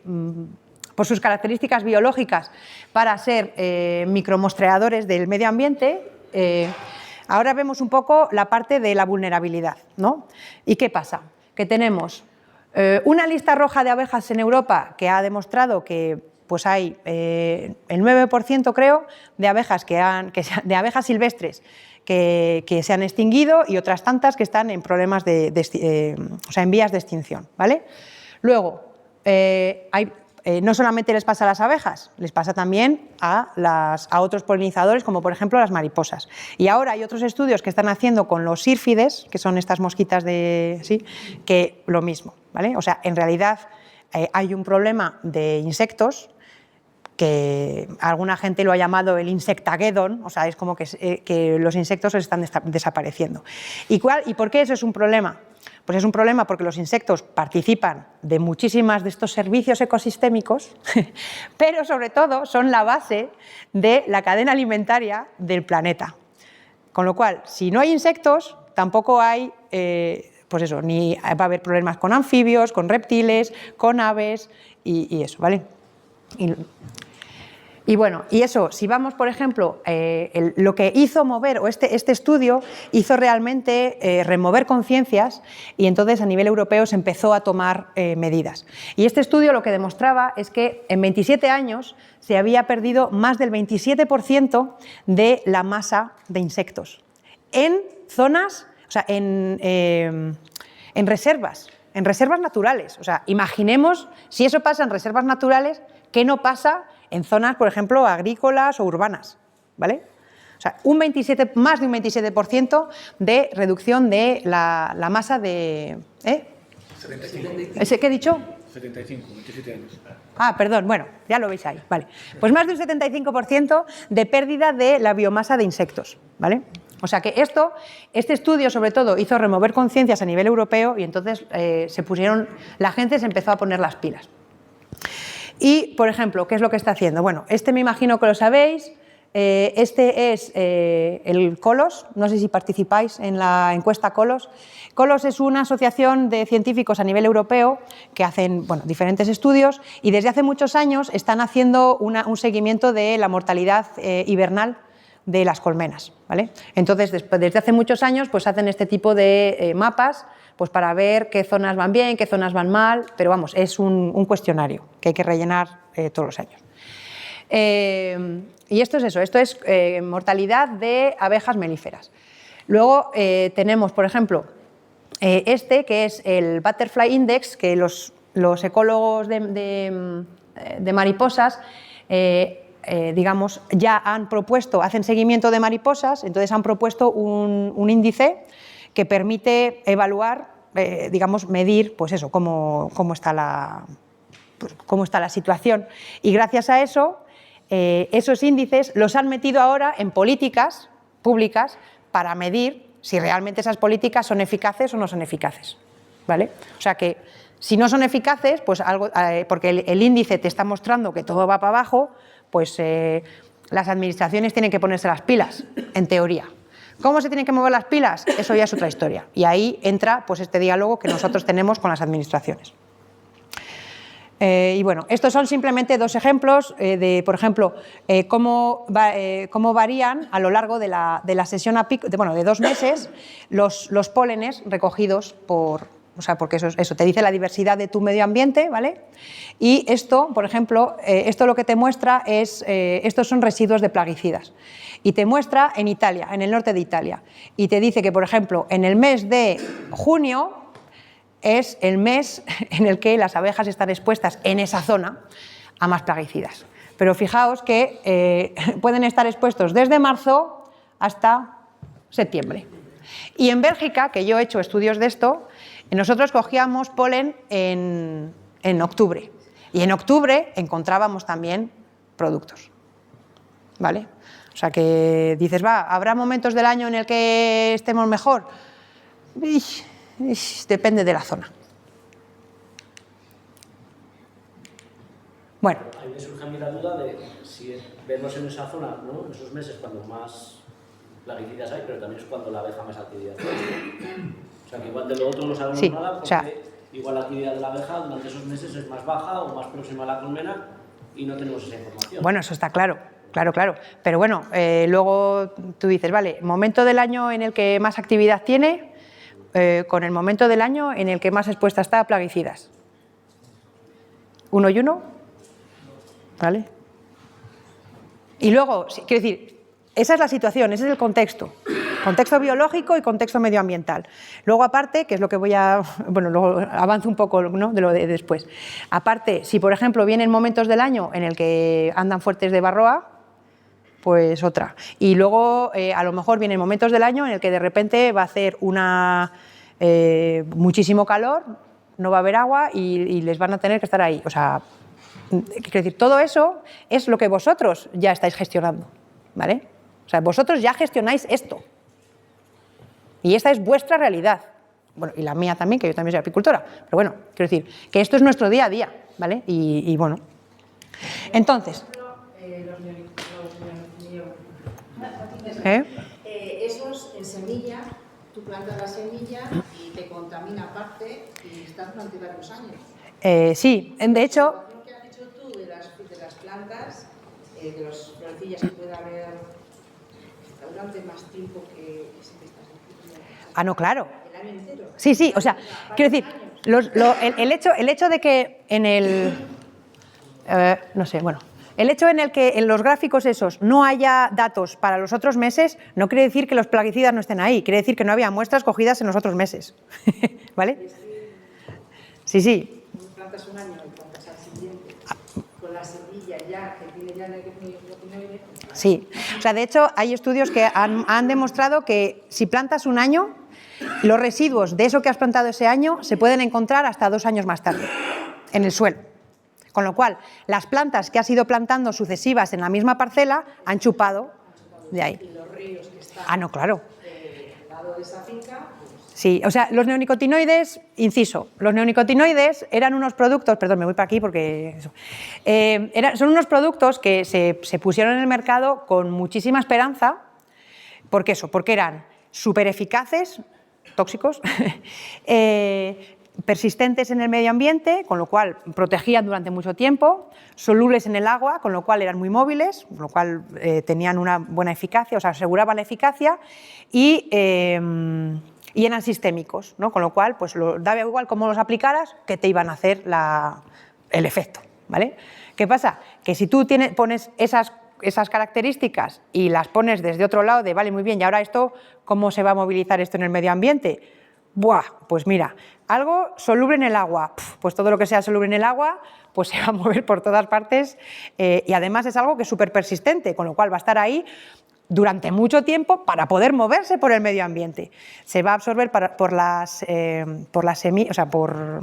Speaker 1: por sus características biológicas para ser micromostreadores del medio ambiente, ahora vemos un poco la parte de la vulnerabilidad, ¿no? ¿Y qué pasa? Que tenemos una lista roja de abejas en Europa que ha demostrado que pues hay el 9%, creo, de abejas, de abejas silvestres que se han extinguido y otras tantas que están en problemas en vías de extinción, ¿vale? Luego, no solamente les pasa a las abejas, les pasa también a otros polinizadores, como por ejemplo las mariposas. Y ahora hay otros estudios que están haciendo con los sírfides, que son estas mosquitas que lo mismo, ¿vale? O sea, en realidad hay un problema de insectos que alguna gente lo ha llamado el insectageddon, o sea, es como que los insectos están desapareciendo. ¿Y por qué eso es un problema? Pues es un problema porque los insectos participan de muchísimas de estos servicios ecosistémicos, pero sobre todo son la base de la cadena alimentaria del planeta. Con lo cual, si no hay insectos, tampoco hay, pues eso, ni va a haber problemas con anfibios, con reptiles, con aves y eso, ¿vale? Y bueno, y eso, si vamos, por ejemplo, lo que hizo mover, o este estudio hizo realmente remover conciencias, y entonces a nivel europeo se empezó a tomar medidas. Y este estudio lo que demostraba es que en 27 años se había perdido más del 27% de la masa de insectos en zonas, o sea, en reservas naturales. O sea, imaginemos si eso pasa en reservas naturales, ¿qué no pasa en zonas, por ejemplo, agrícolas o urbanas? ¿Vale? O sea, más de un 27% de reducción de la masa de...
Speaker 3: 75.
Speaker 1: ¿Ese qué he dicho?
Speaker 3: 75, 27 años.
Speaker 1: Ah, perdón, bueno, ya lo veis ahí, vale. Pues más de un 75% de pérdida de la biomasa de insectos, ¿vale? O sea que este estudio sobre todo hizo remover conciencias a nivel europeo y entonces la gente se empezó a poner las pilas. Y, por ejemplo, ¿qué es lo que está haciendo? Bueno, me imagino que lo sabéis, este es el COLOS, no sé si participáis en la encuesta COLOS. COLOS es una asociación de científicos a nivel europeo que hacen diferentes estudios y desde hace muchos años están haciendo un seguimiento de la mortalidad hibernal de las colmenas, ¿vale? Entonces, desde hace muchos años pues hacen este tipo de mapas pues para ver qué zonas van bien, qué zonas van mal, pero vamos, es un cuestionario que hay que rellenar todos los años. Y esto es eso, esto es mortalidad de abejas melíferas. Luego tenemos, por ejemplo, que es el Butterfly Index, que los ecólogos de mariposas digamos, ya han propuesto, hacen seguimiento de mariposas, entonces han propuesto un índice que permite evaluar, digamos, medir, pues eso, cómo está pues, cómo está la situación. Y gracias a eso, esos índices los han metido ahora en políticas públicas para medir si realmente esas políticas son eficaces o no son eficaces, ¿vale? O sea que si no son eficaces, pues algo, porque el índice te está mostrando que todo va para abajo, pues las administraciones tienen que ponerse las pilas, en teoría. ¿Cómo se tienen que mover las pilas? Eso ya es otra historia. Y ahí entra pues, este diálogo que nosotros tenemos con las administraciones. Y bueno, estos son simplemente dos ejemplos de, por ejemplo, cómo varían a lo largo de la sesión a pico, de 2 meses los pólenes recogidos por... O sea, porque eso te dice la diversidad de tu medio ambiente, ¿vale? Y esto, por ejemplo, esto lo que te muestra es, estos son residuos de plaguicidas. Y te muestra en Italia, en el norte de Italia. Y te dice que, por ejemplo, en el mes de junio es el mes en el que las abejas están expuestas en esa zona a más plaguicidas. Pero fijaos que pueden estar expuestos desde marzo hasta septiembre. Y en Bélgica, que yo he hecho estudios de esto, nosotros cogíamos polen en octubre y en octubre encontrábamos también productos, ¿vale? O sea que dices, ¿habrá momentos del año en el que estemos mejor? Depende de la zona. Bueno.
Speaker 4: Ahí me surge a mí la duda de si vemos en esa zona, ¿no? En esos meses cuando más plaguicidas hay, pero también es cuando la abeja más actividad tiene. O sea, que igual de lo otro no sabemos nada, porque igual la actividad de la abeja durante esos meses es más baja o más próxima a la colmena y no tenemos esa información.
Speaker 1: Bueno, eso está claro, claro. Pero bueno, luego tú dices, vale, momento del año en el que más actividad tiene, con el momento del año en el que más expuesta está a plaguicidas. ¿Uno y uno? ¿Vale? Y luego, quiero decir, esa es la situación, ese es el contexto biológico y contexto medioambiental. Luego, aparte, que es lo que voy a... Bueno, luego avanzo un poco, ¿no?, de lo de después. Aparte, si por ejemplo vienen momentos del año en el que andan fuertes de varroa, pues otra. Y luego, a lo mejor vienen momentos del año en el que de repente va a hacer muchísimo calor, no va a haber agua y les van a tener que estar ahí. O sea, quiero decir, todo eso es lo que vosotros ya estáis gestionando, ¿vale? O sea, vosotros ya gestionáis esto. Y esta es vuestra realidad. Bueno, y la mía también, que yo también soy apicultora. Pero bueno, quiero decir, que esto es nuestro día a día, ¿vale? Y bueno. Entonces...
Speaker 5: Esos en semilla, tú plantas la semilla y te contamina aparte y estás durante varios años.
Speaker 1: Sí, de hecho...
Speaker 5: ¿Qué has dicho tú de las plantas, de las florecillas que puede haber durante más tiempo que ese que estás diciendo?
Speaker 1: No, claro.
Speaker 5: ¿El año entero?
Speaker 1: Sí, o sea, quiero decir, el hecho de que en el... no sé, bueno... El hecho en el que en los gráficos esos no haya datos para los otros meses no quiere decir que los plaguicidas no estén ahí, quiere decir que no había muestras cogidas en los otros meses. ¿Vale? Sí.
Speaker 5: Plantas un año y plantas al siguiente, con la semilla ya, que tiene ya neonicotinoide.
Speaker 1: Sí, o sea, de hecho hay estudios que han demostrado que si plantas un año, los residuos de eso que has plantado ese año se pueden encontrar hasta 2 años más tarde en el suelo. Con lo cual, las plantas que has ido plantando sucesivas en la misma parcela han chupado de ahí.
Speaker 5: Y los ríos que están
Speaker 1: no, claro.
Speaker 5: al lado de esa finca...
Speaker 1: Sí, o sea, los neonicotinoides, inciso, los neonicotinoides eran unos productos, perdón, me voy para aquí porque... son unos productos que se pusieron en el mercado con muchísima esperanza. ¿Por qué eso? Porque eran súper eficaces, tóxicos, persistentes en el medio ambiente, con lo cual protegían durante mucho tiempo, solubles en el agua, con lo cual eran muy móviles, con lo cual tenían una buena eficacia, o sea, aseguraban la eficacia y eran sistémicos, ¿no? Con lo cual, pues daba igual cómo los aplicaras, que te iban a hacer el efecto, ¿vale? ¿Qué pasa? Que si tú pones esas características y las pones desde otro lado de, vale, muy bien, y ahora esto, ¿cómo se va a movilizar esto en el medio ambiente? Buah, pues mira, algo soluble en el agua, pues todo lo que sea soluble en el agua, pues se va a mover por todas partes y además es algo que es súper persistente, con lo cual va a estar ahí durante mucho tiempo para poder moverse por el medio ambiente. Se va a absorber por las semillas, o sea, por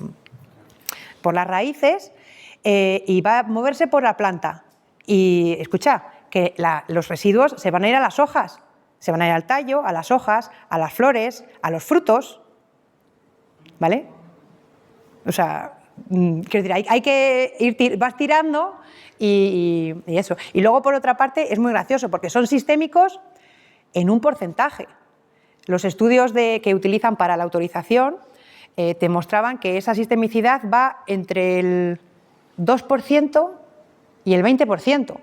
Speaker 1: las raíces y va a moverse por la planta. Y escucha, que los residuos se van a ir a las hojas, se van a ir al tallo, a las hojas, a las flores, a los frutos, ¿vale? O sea, quiero decir, hay que ir, vas tirando y eso. Y luego, por otra parte, es muy gracioso porque son sistémicos en un porcentaje. Los estudios que utilizan para la autorización te mostraban que esa sistemicidad va entre el 2% y el 20%. O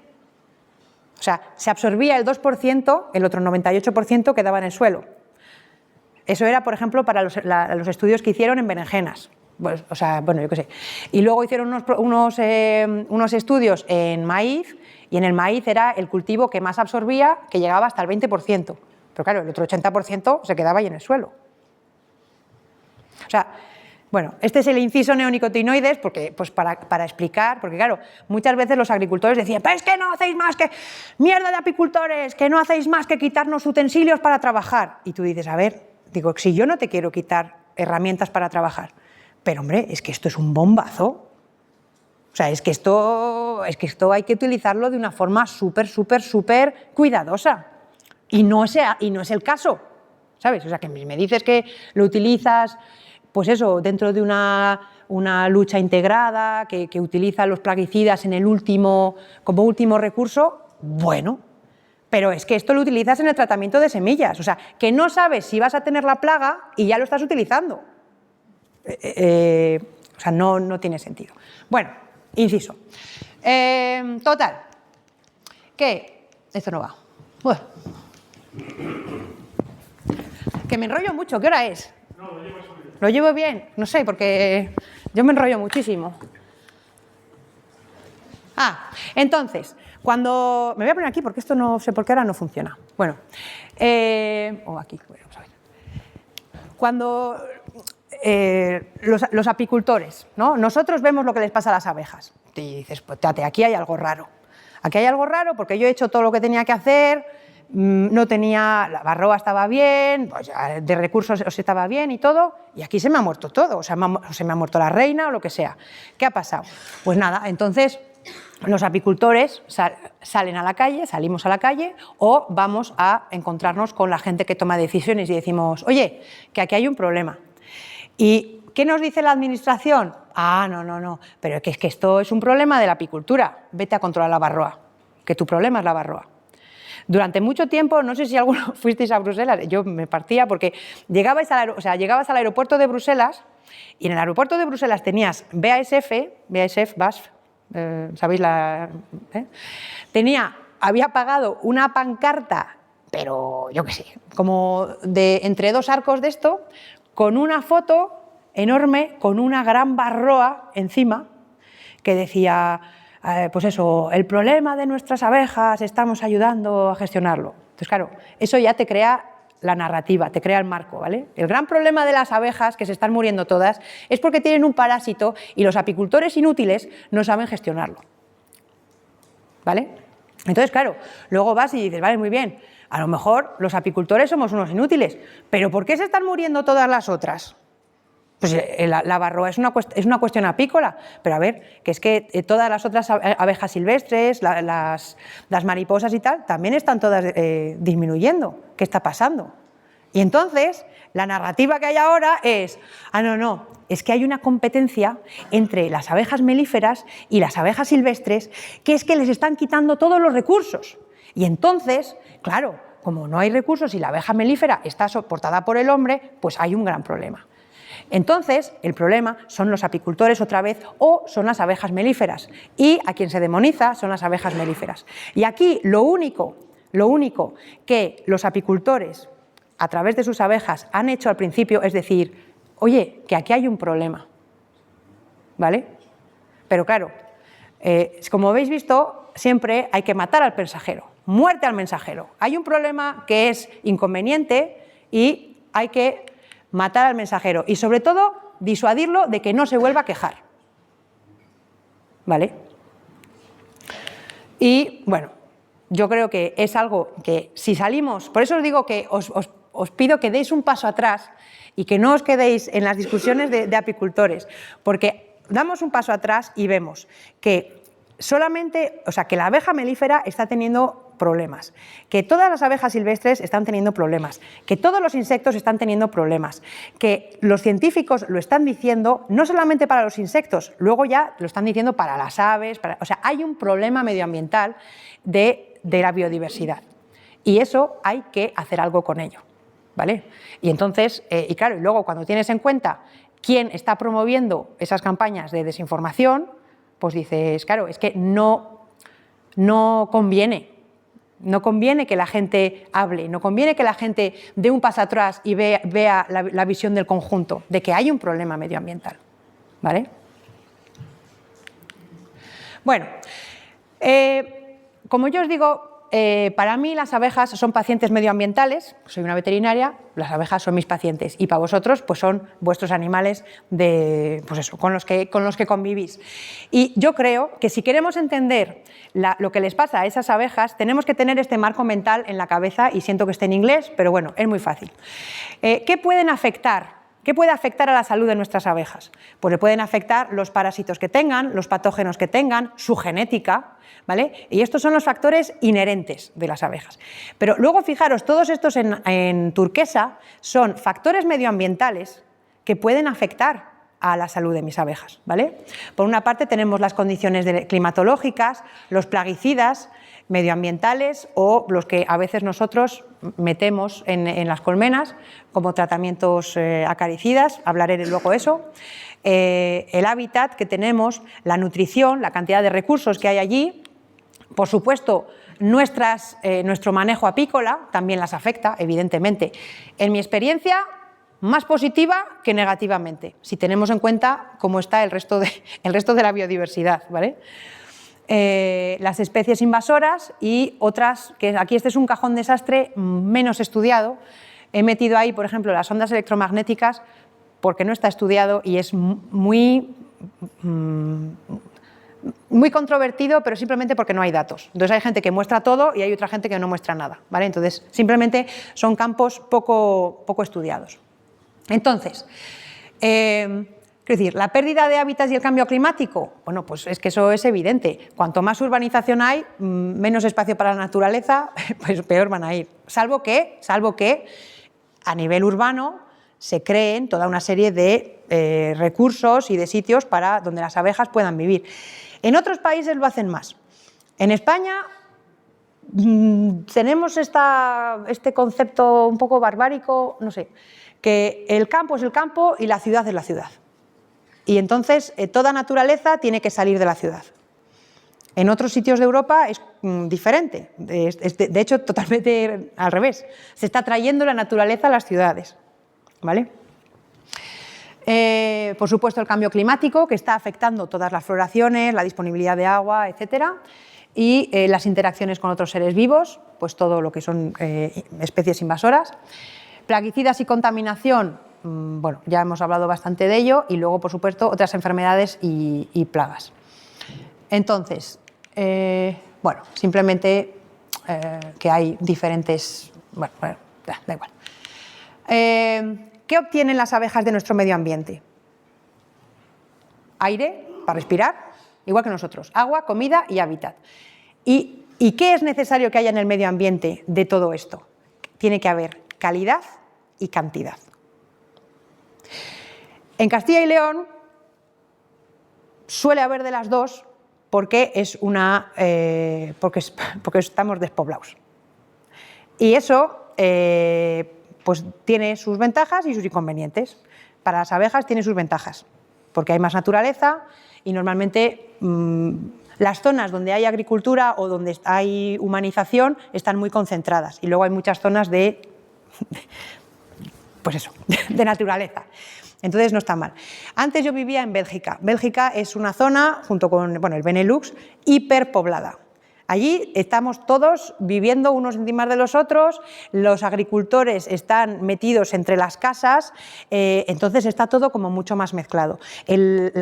Speaker 1: sea, se absorbía el 2%, el otro 98% quedaba en el suelo. Eso era, por ejemplo, para los estudios que hicieron en berenjenas. Pues, o sea, bueno, yo qué sé. Y luego hicieron unos estudios en maíz, y en el maíz era el cultivo que más absorbía, que llegaba hasta el 20%. Pero claro, el otro 80% se quedaba ahí en el suelo. O sea, bueno, este es el inciso neonicotinoides porque, pues para explicar, porque claro, muchas veces los agricultores decían, pero es que no hacéis más que, mierda de apicultores, que no hacéis más que quitarnos utensilios para trabajar. Y tú dices, a ver, digo, si yo no te quiero quitar herramientas para trabajar, pero hombre, es que esto es un bombazo. O sea, es que esto hay que utilizarlo de una forma súper cuidadosa. Y no es el caso, ¿sabes? O sea, que me dices que lo utilizas, pues eso, dentro de una lucha integrada, que utiliza los plaguicidas como último recurso, bueno, pero es que esto lo utilizas en el tratamiento de semillas, o sea, que no sabes si vas a tener la plaga y ya lo estás utilizando. O sea, no tiene sentido. Bueno, inciso. Total, que esto no va. Bueno. Que me enrollo mucho, ¿qué hora es?
Speaker 3: No, lo llevas bien.
Speaker 1: ¿Lo llevo bien? No sé, porque yo me enrollo muchísimo. Entonces, cuando... Me voy a poner aquí porque esto no sé por qué ahora no funciona. Bueno, o aquí, bueno, vamos a ver. Cuando los apicultores, ¿no? Nosotros vemos lo que les pasa a las abejas. Y dices, pues aquí hay algo raro. Aquí hay algo raro porque yo he hecho todo lo que tenía que hacer, no tenía, la barroa estaba bien, pues de recursos estaba bien y todo, y aquí se me ha muerto todo, o sea, se me ha muerto la reina o lo que sea. ¿Qué ha pasado? Pues nada, entonces los apicultores salen a la calle, salimos a la calle o vamos a encontrarnos con la gente que toma decisiones y decimos, oye, que aquí hay un problema. ¿Y qué nos dice la administración? No, pero es que esto es un problema de la apicultura, vete a controlar la barroa, que tu problema es la barroa. Durante mucho tiempo, no sé si alguno fuisteis a Bruselas, yo me partía porque llegabas al aeropuerto de Bruselas y en el aeropuerto de Bruselas tenías BASF, ¿sabéis la...? Había pagado una pancarta, pero yo qué sé, como de entre dos arcos de esto, con una foto enorme, con una gran barroa encima, que decía... pues eso, el problema de nuestras abejas, estamos ayudando a gestionarlo. Entonces, claro, eso ya te crea la narrativa, te crea el marco, ¿vale? El gran problema de las abejas, que se están muriendo todas, es porque tienen un parásito y los apicultores inútiles no saben gestionarlo, ¿vale? Entonces, claro, luego vas y dices, vale, muy bien, a lo mejor los apicultores somos unos inútiles, pero ¿por qué se están muriendo todas las otras? Pues la barroa es una cuestión apícola, pero a ver, que es que todas las otras abejas silvestres, las mariposas y tal, también están todas disminuyendo. ¿Qué está pasando? Y entonces, la narrativa que hay ahora es, no, es que hay una competencia entre las abejas melíferas y las abejas silvestres, que es que les están quitando todos los recursos. Y entonces, claro, como no hay recursos y la abeja melífera está soportada por el hombre, pues hay un gran problema. Entonces, el problema son los apicultores otra vez o son las abejas melíferas y a quien se demoniza son las abejas melíferas. Y aquí lo único que los apicultores a través de sus abejas han hecho al principio es decir, oye, que aquí hay un problema, ¿vale? Pero claro, como habéis visto, siempre hay que matar al mensajero, muerte al mensajero. Hay un problema que es inconveniente y hay que matar al mensajero y, sobre todo, disuadirlo de que no se vuelva a quejar. ¿Vale? Y, bueno, yo creo que es algo que si salimos... Por eso os digo que os pido que deis un paso atrás y que no os quedéis en las discusiones de apicultores, porque damos un paso atrás y vemos que que la abeja melífera está teniendo problemas, que todas las abejas silvestres están teniendo problemas, que todos los insectos están teniendo problemas, que los científicos lo están diciendo no solamente para los insectos, luego ya lo están diciendo para las aves, o sea, hay un problema medioambiental de la biodiversidad y eso hay que hacer algo con ello, ¿vale? Y entonces, y claro, y luego cuando tienes en cuenta quién está promoviendo esas campañas de desinformación, pues dices, claro, es que no conviene. No conviene que la gente hable, no conviene que la gente dé un paso atrás y vea la visión del conjunto, de que hay un problema medioambiental, ¿vale? Bueno, como yo os digo, para mí las abejas son pacientes medioambientales, soy una veterinaria, las abejas son mis pacientes y para vosotros pues son vuestros animales con los que convivís. Y yo creo que si queremos entender lo que les pasa a esas abejas, tenemos que tener este marco mental en la cabeza, y siento que esté en inglés, pero bueno, es muy fácil. ¿Qué pueden afectar? ¿Qué puede afectar a la salud de nuestras abejas? Pues le pueden afectar los parásitos que tengan, los patógenos que tengan, su genética, ¿vale? Y estos son los factores inherentes de las abejas. Pero luego, fijaros, todos estos en turquesa son factores medioambientales que pueden afectar a la salud de mis abejas, ¿vale? Por una parte tenemos las condiciones climatológicas, los plaguicidas medioambientales o los que a veces nosotros metemos en las colmenas como tratamientos acaricidas, hablaré luego de eso, el hábitat que tenemos, la nutrición, la cantidad de recursos que hay allí, por supuesto nuestro manejo apícola también las afecta, evidentemente. En mi experiencia, más positiva que negativamente, si tenemos en cuenta cómo está el resto de la biodiversidad, ¿vale? Las especies invasoras y otras, que aquí este es un cajón desastre menos estudiado. He metido ahí, por ejemplo, las ondas electromagnéticas porque no está estudiado y es muy controvertido, pero simplemente porque no hay datos. Entonces hay gente que muestra todo y hay otra gente que no muestra nada, ¿vale? Entonces simplemente son campos poco estudiados. Entonces, quiero decir, la pérdida de hábitats y el cambio climático, bueno, pues es que eso es evidente. Cuanto más urbanización hay, menos espacio para la naturaleza, pues peor van a ir. Salvo que a nivel urbano se creen toda una serie de recursos y de sitios para donde las abejas puedan vivir. En otros países lo hacen más. En España tenemos este concepto un poco barbárico, no sé, que el campo es el campo y la ciudad es la ciudad. Y entonces toda naturaleza tiene que salir de la ciudad. En otros sitios de Europa es diferente, de hecho totalmente al revés. Se está trayendo la naturaleza a las ciudades, ¿vale? Por supuesto el cambio climático que está afectando todas las floraciones, la disponibilidad de agua, etcétera, y las interacciones con otros seres vivos, pues todo lo que son especies invasoras. Plaguicidas y contaminación, bueno, ya hemos hablado bastante de ello, y luego, por supuesto, otras enfermedades y plagas. Entonces, bueno, simplemente que hay diferentes... Bueno, da igual. ¿Qué obtienen las abejas de nuestro medio ambiente? Aire para respirar, igual que nosotros, agua, comida y hábitat. ¿Y qué es necesario que haya en el medio ambiente de todo esto? Tiene que haber calidad y cantidad. En Castilla y León suele haber de las dos porque estamos despoblados. Y eso pues tiene sus ventajas y sus inconvenientes. Para las abejas tiene sus ventajas porque hay más naturaleza y normalmente las zonas donde hay agricultura o donde hay humanización están muy concentradas y luego hay muchas zonas de naturaleza. Entonces no está mal. Antes yo vivía en Bélgica. Bélgica es una zona, junto con el Benelux, hiperpoblada. Allí estamos todos viviendo unos encima de los otros, los agricultores están metidos entre las casas, entonces está todo como mucho más mezclado. El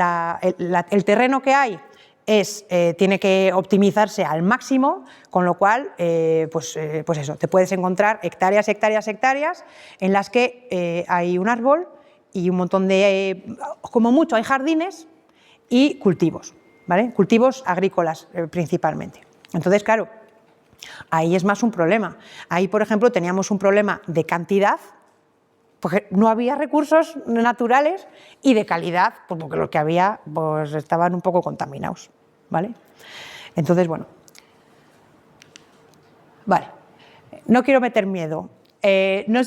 Speaker 1: terreno que hay tiene que optimizarse al máximo, con lo cual, pues eso, te puedes encontrar hectáreas en las que hay un árbol y un montón de, como mucho hay jardines y cultivos, ¿vale? Cultivos agrícolas principalmente. Entonces, claro, ahí es más un problema. Ahí, por ejemplo, teníamos un problema de cantidad, porque no había recursos naturales, y de calidad, pues porque los que había pues, estaban un poco contaminados, ¿vale? Entonces, bueno. Vale, no quiero meter miedo.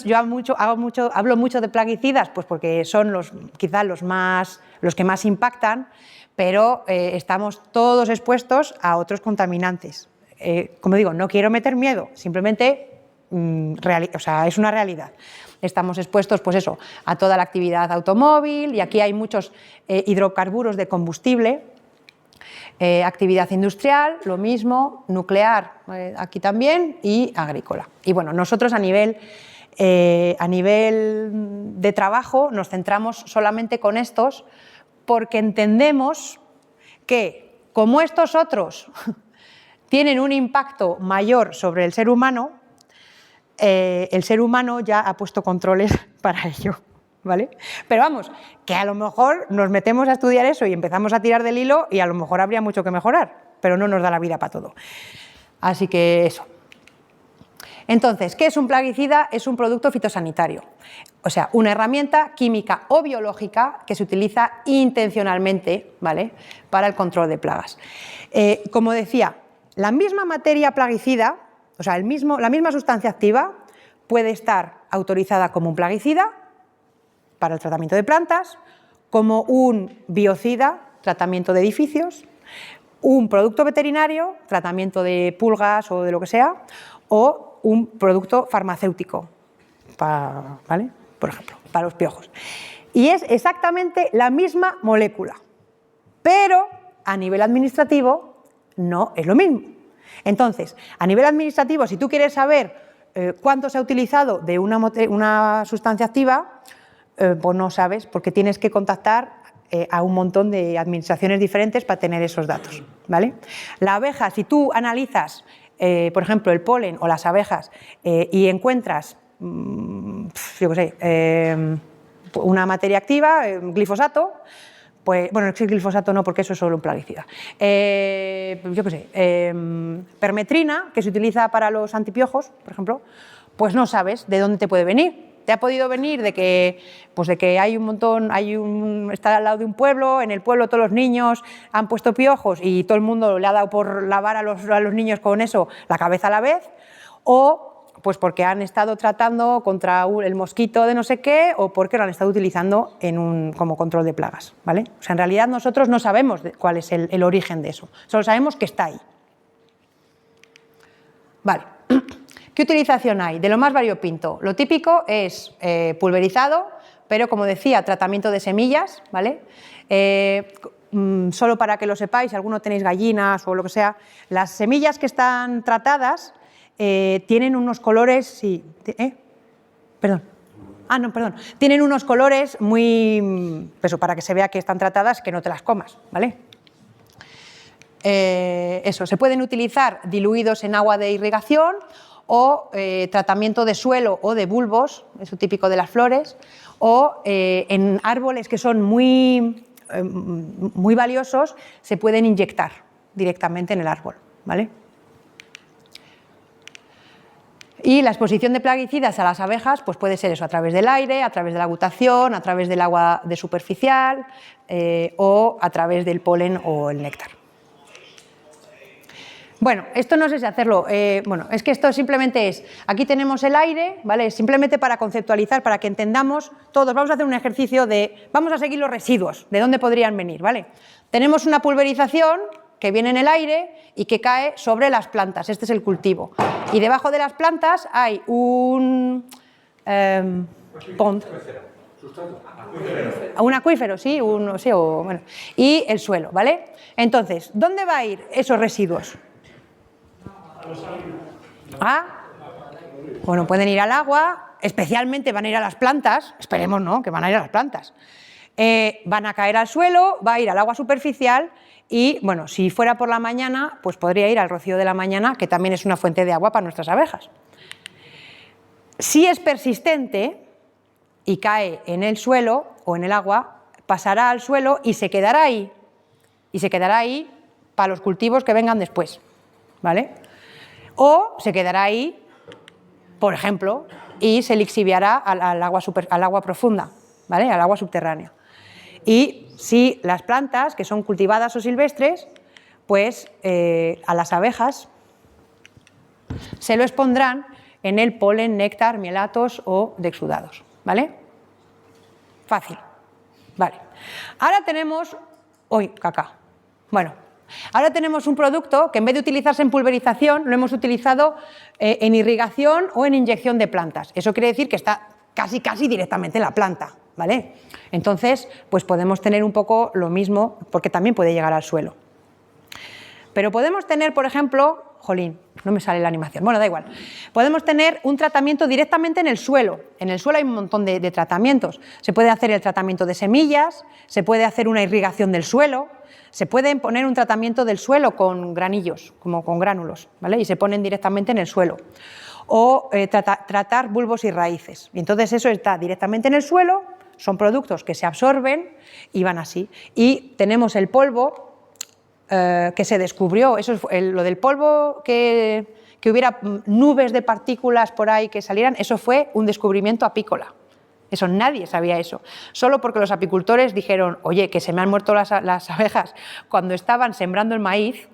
Speaker 1: Yo hablo mucho de plaguicidas, pues porque son quizás los que más impactan, pero estamos todos expuestos a otros contaminantes. Como digo, no quiero meter miedo, simplemente es una realidad. Estamos expuestos, pues eso, a toda la actividad automóvil, y aquí hay muchos hidrocarburos de combustible. Actividad industrial, lo mismo, nuclear, aquí también, y agrícola. Y bueno, nosotros a nivel de trabajo nos centramos solamente con estos porque entendemos que, como estos otros tienen un impacto mayor sobre el ser humano ya ha puesto controles para ello. ¿Vale? Pero vamos, que a lo mejor nos metemos a estudiar eso y empezamos a tirar del hilo y a lo mejor habría mucho que mejorar, pero no nos da la vida para todo. Así que eso. Entonces, ¿qué es un plaguicida? Es un producto fitosanitario, o sea, una herramienta química o biológica que se utiliza intencionalmente, ¿vale?, para el control de plagas. Como decía, la misma materia plaguicida, o sea, la misma sustancia activa puede estar autorizada como un plaguicida para el tratamiento de plantas, como un biocida, tratamiento de edificios, un producto veterinario, tratamiento de pulgas o de lo que sea, o un producto farmacéutico, ¿vale?, por ejemplo, para los piojos. Y es exactamente la misma molécula, pero a nivel administrativo no es lo mismo. Entonces, a nivel administrativo, si tú quieres saber cuánto se ha utilizado de una sustancia activa, pues no sabes, porque tienes que contactar a un montón de administraciones diferentes para tener esos datos, ¿vale? La abeja, si tú analizas, por ejemplo, el polen o las abejas y encuentras, yo qué sé, una materia activa, glifosato, pues, bueno, el glifosato no, porque eso es solo un plaguicida. Yo qué sé, permetrina, que se utiliza para los antipiojos, por ejemplo, pues no sabes de dónde te puede venir. Te ha podido venir de que hay un montón, está al lado de un pueblo, en el pueblo todos los niños han puesto piojos y todo el mundo le ha dado por lavar a los niños con eso la cabeza a la vez, o pues porque han estado tratando contra el mosquito de no sé qué, o porque lo han estado utilizando como control de plagas, ¿vale? O sea, en realidad nosotros no sabemos cuál es el origen de eso, solo sabemos que está ahí. Vale. ¿Qué utilización hay? De lo más variopinto. Lo típico es pulverizado, pero como decía, tratamiento de semillas, ¿vale? Solo para que lo sepáis, si alguno tenéis gallinas o lo que sea, las semillas que están tratadas tienen unos colores, sí, perdón. No, perdón. Tienen unos colores muy, eso, para que se vea que están tratadas, que no te las comas, ¿vale? Eso, se pueden utilizar diluidos en agua de irrigación o tratamiento de suelo o de bulbos, eso típico de las flores, o en árboles que son muy valiosos, se pueden inyectar directamente en el árbol, ¿vale? Y la exposición de plaguicidas a las abejas pues puede ser eso, a través del aire, a través de la agutación, a través del agua de superficial o a través del polen o el néctar. Bueno, esto no sé si hacerlo, bueno, es que esto simplemente es, aquí tenemos el aire, ¿vale? Simplemente para conceptualizar, para que entendamos todos, vamos a hacer un ejercicio vamos a seguir los residuos, de dónde podrían venir, ¿vale? Tenemos una pulverización que viene en el aire y que cae sobre las plantas, este es el cultivo, y debajo de las plantas hay un pond, un acuífero, sí, bueno, y el suelo, ¿vale? Entonces, ¿dónde va a ir esos residuos? Bueno, pueden ir al agua, especialmente van a ir a las plantas, esperemos no, que van a ir a las plantas. Van a caer al suelo, va a ir al agua superficial y, bueno, si fuera por la mañana, pues podría ir al rocío de la mañana, que también es una fuente de agua para nuestras abejas. Si es persistente y cae en el suelo o en el agua, pasará al suelo y se quedará ahí y se quedará ahí para los cultivos que vengan después, ¿vale? O se quedará ahí, por ejemplo, y se lixiviará al agua profunda, ¿vale? Al agua subterránea. Y si las plantas, que son cultivadas o silvestres, pues a las abejas se lo expondrán en el polen, néctar, mielatos o de exudados, ¿vale? Fácil, vale. Ahora tenemos, ahora tenemos un producto que en vez de utilizarse en pulverización, lo hemos utilizado en irrigación o en inyección de plantas. Eso quiere decir que está casi directamente en la planta, ¿vale? Entonces, pues podemos tener un poco lo mismo, porque también puede llegar al suelo. Pero podemos tener, por ejemplo, no me sale la animación, bueno, da igual. Podemos tener un tratamiento directamente en el suelo. En el suelo hay un montón de tratamientos. Se puede hacer el tratamiento de semillas, se puede hacer una irrigación del suelo, se puede poner un tratamiento del suelo con granillos, como con gránulos, ¿vale? Y se ponen directamente en el suelo. O tratar bulbos y raíces. Y entonces eso está directamente en el suelo, son productos que se absorben y van así. Y tenemos el polvo que se descubrió, eso es lo del polvo, que hubiera nubes de partículas por ahí que salieran, eso fue un descubrimiento apícola. Eso nadie sabía eso. Solo porque los apicultores dijeron, oye, que se me han muerto las abejas cuando estaban sembrando el maíz.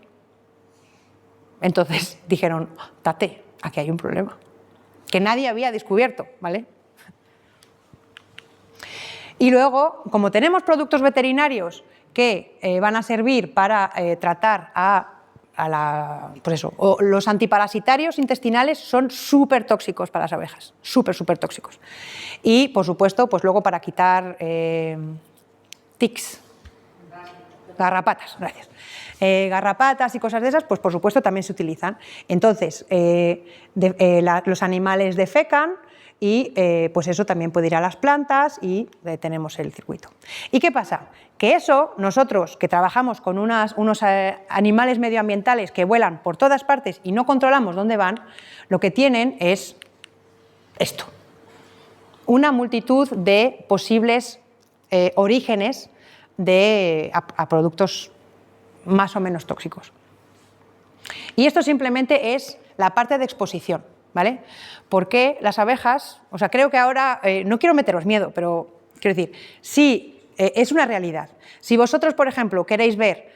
Speaker 1: Entonces dijeron, tate, aquí hay un problema. Que nadie había descubierto, ¿vale? Y luego, como tenemos productos veterinarios que van a servir para tratar o los antiparasitarios intestinales son súper tóxicos para las abejas, súper tóxicos. Y, por supuesto, pues luego para quitar tics, garrapatas, gracias. Garrapatas y cosas de esas, pues por supuesto también se utilizan. Entonces, los animales defecan y pues eso también puede ir a las plantas y tenemos el circuito. ¿Y qué pasa? Que eso, nosotros que trabajamos con unos animales medioambientales que vuelan por todas partes y no controlamos dónde van, lo que tienen es esto. Una multitud de posibles orígenes a productos más o menos tóxicos. Y esto simplemente es la parte de exposición, ¿vale? Porque las abejas, o sea, creo que ahora, no quiero meteros miedo, pero quiero decir, sí, es una realidad. Si vosotros, por ejemplo, queréis ver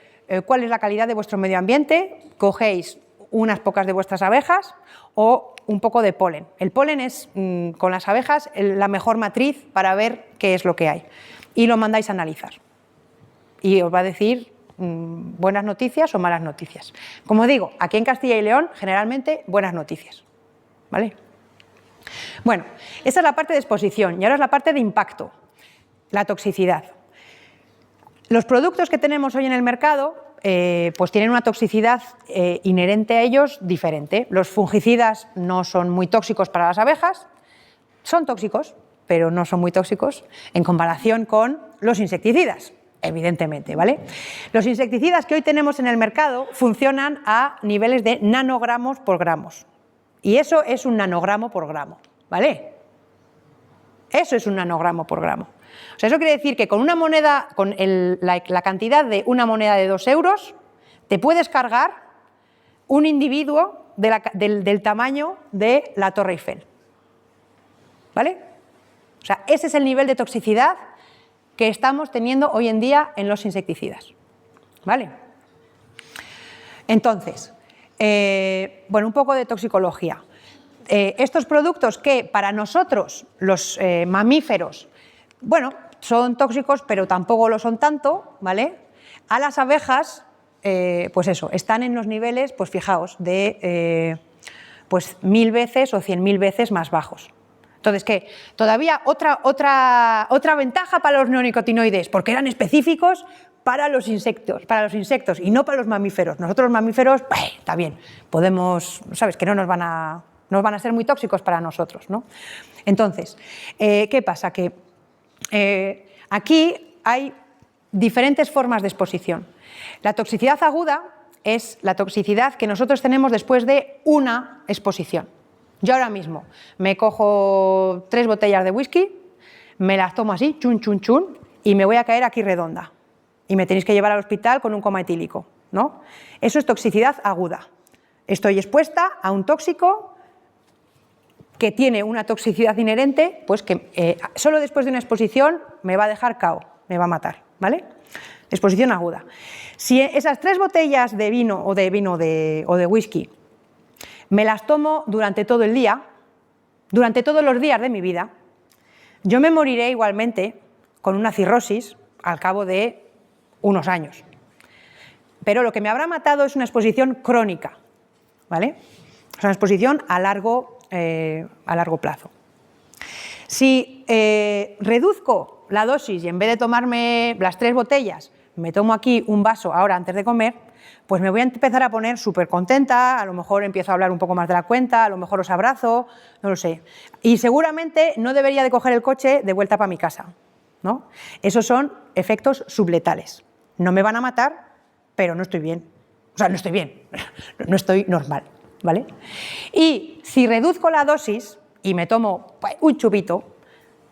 Speaker 1: cuál es la calidad de vuestro medio ambiente, cogéis unas pocas de vuestras abejas o un poco de polen. El polen es, con las abejas, la mejor matriz para ver qué es lo que hay. Y lo mandáis a analizar. Y os va a decir buenas noticias o malas noticias. Como digo, aquí en Castilla y León, generalmente, buenas noticias, ¿vale? Bueno, esa es la parte de exposición y ahora es la parte de impacto, la toxicidad. Los productos que tenemos hoy en el mercado pues tienen una toxicidad inherente a ellos diferente. Los fungicidas no son muy tóxicos para las abejas, son tóxicos, pero no son muy tóxicos en comparación con los insecticidas, evidentemente, ¿vale? Los insecticidas que hoy tenemos en el mercado funcionan a niveles de nanogramos por gramos. Y eso es un nanogramo por gramo, ¿vale? Eso es un nanogramo por gramo. O sea, eso quiere decir que con una moneda, con la cantidad de una moneda de 2 euros, te puedes cargar un individuo del tamaño de la Torre Eiffel, ¿vale? O sea, ese es el nivel de toxicidad que estamos teniendo hoy en día en los insecticidas, ¿vale? Entonces, bueno, un poco de toxicología. Estos productos que para nosotros, los mamíferos, bueno, son tóxicos, pero tampoco lo son tanto, ¿vale? A las abejas, pues eso, están en los niveles, pues fijaos, de pues 1000 veces o 100.000 veces más bajos. Entonces, ¿qué? Todavía otra ventaja para los neonicotinoides, porque eran específicos para los insectos y no para los mamíferos. Nosotros los mamíferos, está bien, podemos, sabes, que no nos van a ser muy tóxicos para nosotros, ¿no? Entonces, ¿qué pasa? Que aquí hay diferentes formas de exposición. La toxicidad aguda es la toxicidad que nosotros tenemos después de una exposición. Yo ahora mismo me cojo 3 botellas de whisky, me las tomo así, chun, chun, chun, y me voy a caer aquí redonda. y me tenéis que llevar al hospital con un coma etílico, ¿no? Eso es toxicidad aguda. Estoy expuesta a un tóxico que tiene una toxicidad inherente, pues que solo después de una exposición me va a dejar KO, me va a matar, ¿vale? Exposición aguda. Si esas 3 botellas de vino o de whisky me las tomo durante todo el día, durante todos los días de mi vida, yo me moriré igualmente con una cirrosis al cabo de unos años. Pero lo que me habrá matado es una exposición crónica, ¿vale? Es una exposición a largo plazo. Si reduzco la dosis y en vez de tomarme las 3 botellas, me tomo aquí un vaso ahora antes de comer, pues me voy a empezar a poner súper contenta, a lo mejor empiezo a hablar un poco más de la cuenta, a lo mejor os abrazo, no lo sé. Y seguramente no debería de coger el coche de vuelta para mi casa, ¿no? Esos son efectos subletales. No me van a matar, pero no estoy bien. O sea, no estoy bien, no estoy normal, ¿vale? Y si reduzco la dosis y me tomo un chupito,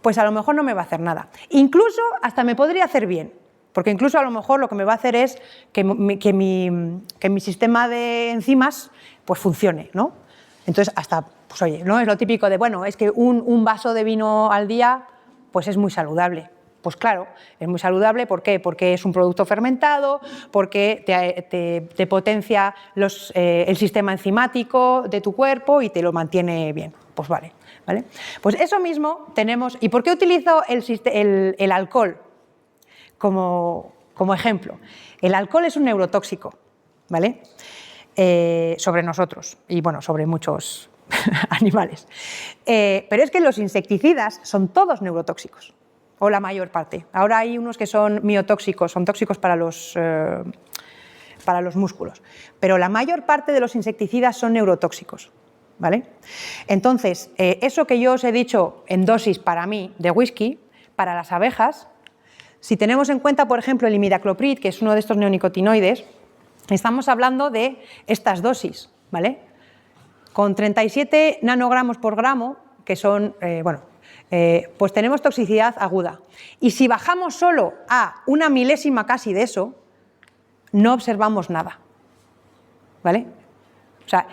Speaker 1: pues a lo mejor no me va a hacer nada. Incluso hasta me podría hacer bien. Porque incluso a lo mejor lo que me va a hacer es que mi sistema de enzimas pues funcione, ¿no? Entonces, hasta, pues oye, ¿no? Es lo típico de, bueno, es que un vaso de vino al día pues es muy saludable. Pues claro, es muy saludable, ¿por qué? Porque es un producto fermentado, porque te potencia el sistema enzimático de tu cuerpo y te lo mantiene bien. Pues vale, ¿vale? Pues eso mismo tenemos. ¿Y por qué utilizo el alcohol como ejemplo? El alcohol es un neurotóxico, ¿vale? Sobre nosotros y, bueno, sobre muchos animales. Pero es que los insecticidas son todos neurotóxicos, o la mayor parte. Ahora hay unos que son miotóxicos, son tóxicos para los músculos, pero la mayor parte de los insecticidas son neurotóxicos, ¿vale? Entonces, eso que yo os he dicho en dosis para mí de whisky, para las abejas, si tenemos en cuenta, por ejemplo, el imidacloprid, que es uno de estos neonicotinoides, estamos hablando de estas dosis, ¿vale? Con 37 nanogramos por gramo, que son, pues tenemos toxicidad aguda. Y si bajamos solo a una milésima casi de eso, no observamos nada, ¿vale? O sea,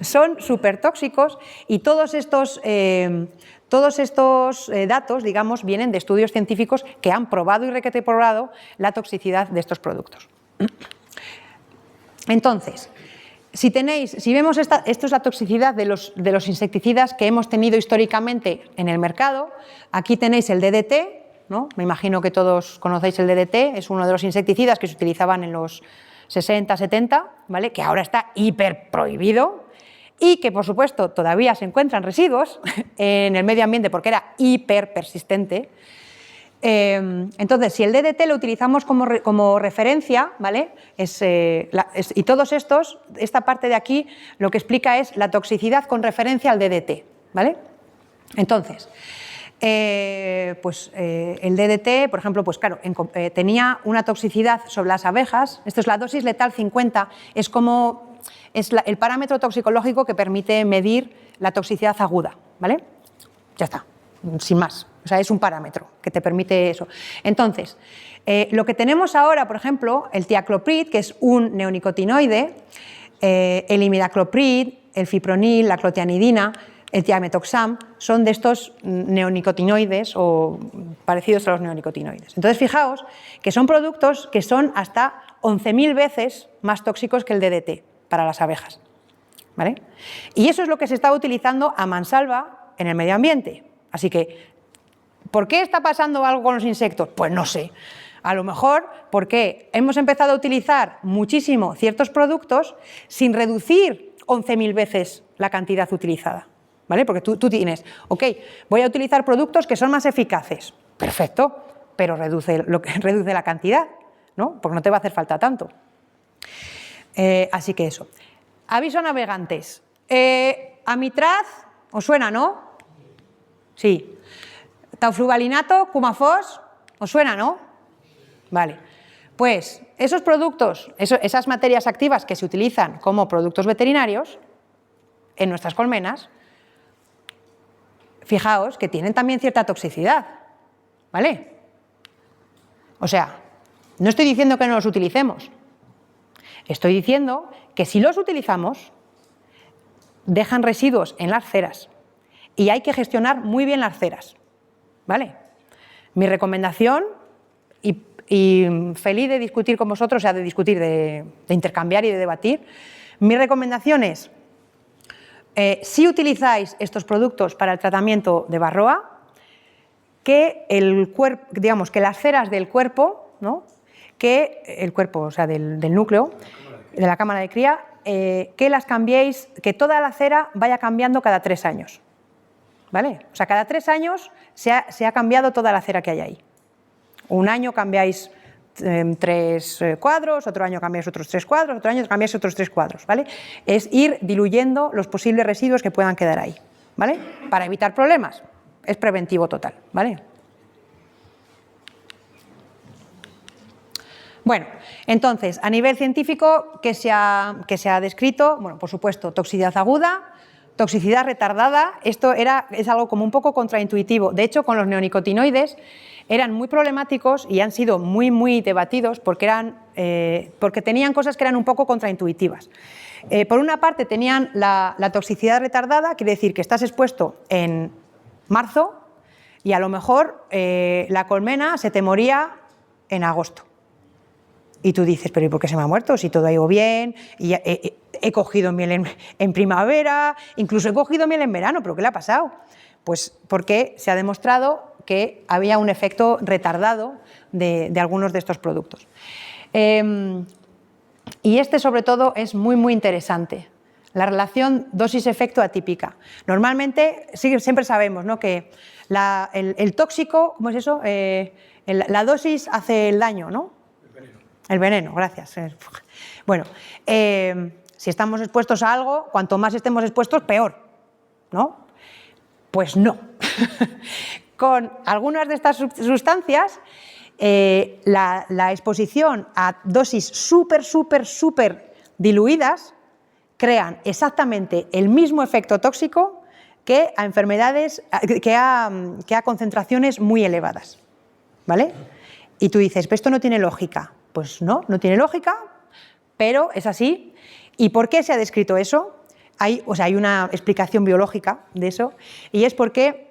Speaker 1: son súper tóxicos y todos estos datos, digamos, vienen de estudios científicos que han probado y requete probado la toxicidad de estos productos. Entonces, si vemos esto es la toxicidad de los insecticidas que hemos tenido históricamente en el mercado. Aquí tenéis el DDT, ¿no? Me imagino que todos conocéis el DDT, es uno de los insecticidas que se utilizaban en los 60, 70, ¿vale? Que ahora está hiper prohibido y que, por supuesto, todavía se encuentran residuos en el medio ambiente porque era hiper persistente. Entonces, si el DDT lo utilizamos como referencia, ¿vale? Y todos esta parte de aquí lo que explica es la toxicidad con referencia al DDT, ¿vale? Entonces, el DDT, por ejemplo, pues claro, tenía una toxicidad sobre las abejas. Esto es la dosis letal 50, es el parámetro toxicológico que permite medir la toxicidad aguda, ¿vale? Ya está, sin más. O sea, es un parámetro que te permite eso. Entonces, lo que tenemos ahora, por ejemplo, el tiacloprid, que es un neonicotinoide, el imidacloprid, el fipronil, la clotianidina, el tiametoxam, son de estos neonicotinoides o parecidos a los neonicotinoides. Entonces, fijaos que son productos que son hasta 11.000 veces más tóxicos que el DDT para las abejas, ¿vale? Y eso es lo que se está utilizando a mansalva en el medio ambiente. Así que, ¿por qué está pasando algo con los insectos? Pues no sé. A lo mejor porque hemos empezado a utilizar muchísimo ciertos productos sin reducir 11.000 veces la cantidad utilizada, ¿vale? Porque tú tienes, ok, voy a utilizar productos que son más eficaces. Perfecto, pero reduce la cantidad, ¿no? Porque no te va a hacer falta tanto. Así que eso. Aviso a navegantes. Amitraz, ¿os suena, no? Sí. Taufluvalinato, Cumafos, ¿os suena, no? Vale. Pues esos productos, esas materias activas que se utilizan como productos veterinarios en nuestras colmenas, fijaos que tienen también cierta toxicidad, ¿vale? O sea, no estoy diciendo que no los utilicemos. Estoy diciendo que si los utilizamos, dejan residuos en las ceras y hay que gestionar muy bien las ceras, ¿vale? Mi recomendación, y feliz de discutir con vosotros, o sea, de discutir, de intercambiar y de debatir, mi recomendación es, si utilizáis estos productos para el tratamiento de Varroa, que digamos, que las ceras del cuerpo, ¿no? Que el cuerpo, o sea, del núcleo, de la cámara de cría, que las cambiéis, que toda la cera vaya cambiando cada 3 años, ¿vale? O sea, cada 3 años se ha cambiado toda la cera que hay ahí. Un año cambiáis 3 cuadros, otro año cambiáis otros 3 cuadros, otro año cambiáis otros 3 cuadros, ¿vale? Es ir diluyendo los posibles residuos que puedan quedar ahí, ¿vale? Para evitar problemas. Es preventivo total, ¿vale? Bueno, entonces, a nivel científico, ¿qué se ha descrito? Bueno, por supuesto, toxicidad aguda, toxicidad retardada. Esto es algo como un poco contraintuitivo. De hecho, con los neonicotinoides eran muy problemáticos y han sido muy, muy debatidos porque tenían cosas que eran un poco contraintuitivas. Por una parte, tenían la toxicidad retardada, quiere decir que estás expuesto en marzo y a lo mejor la colmena se te moría en agosto. Y tú dices, pero ¿y por qué se me ha muerto? Si todo ha ido bien, y he cogido miel en primavera, incluso he cogido miel en verano, ¿pero qué le ha pasado? Pues porque se ha demostrado que había un efecto retardado de algunos de estos productos. Y sobre todo es muy, muy interesante. La relación dosis-efecto atípica. Normalmente, siempre sabemos, ¿no?, que el tóxico, ¿cómo es eso? La dosis hace el daño, ¿no? El veneno, gracias. Bueno, si estamos expuestos a algo, cuanto más estemos expuestos, peor, ¿no? Pues no. Con algunas de estas sustancias, la exposición a dosis súper diluidas crean exactamente el mismo efecto tóxico que a enfermedades, que a concentraciones muy elevadas, ¿vale? Y tú dices, ¿pero esto no tiene lógica? Pues no tiene lógica, pero es así. ¿Y por qué se ha descrito eso? Hay una explicación biológica de eso, y es porque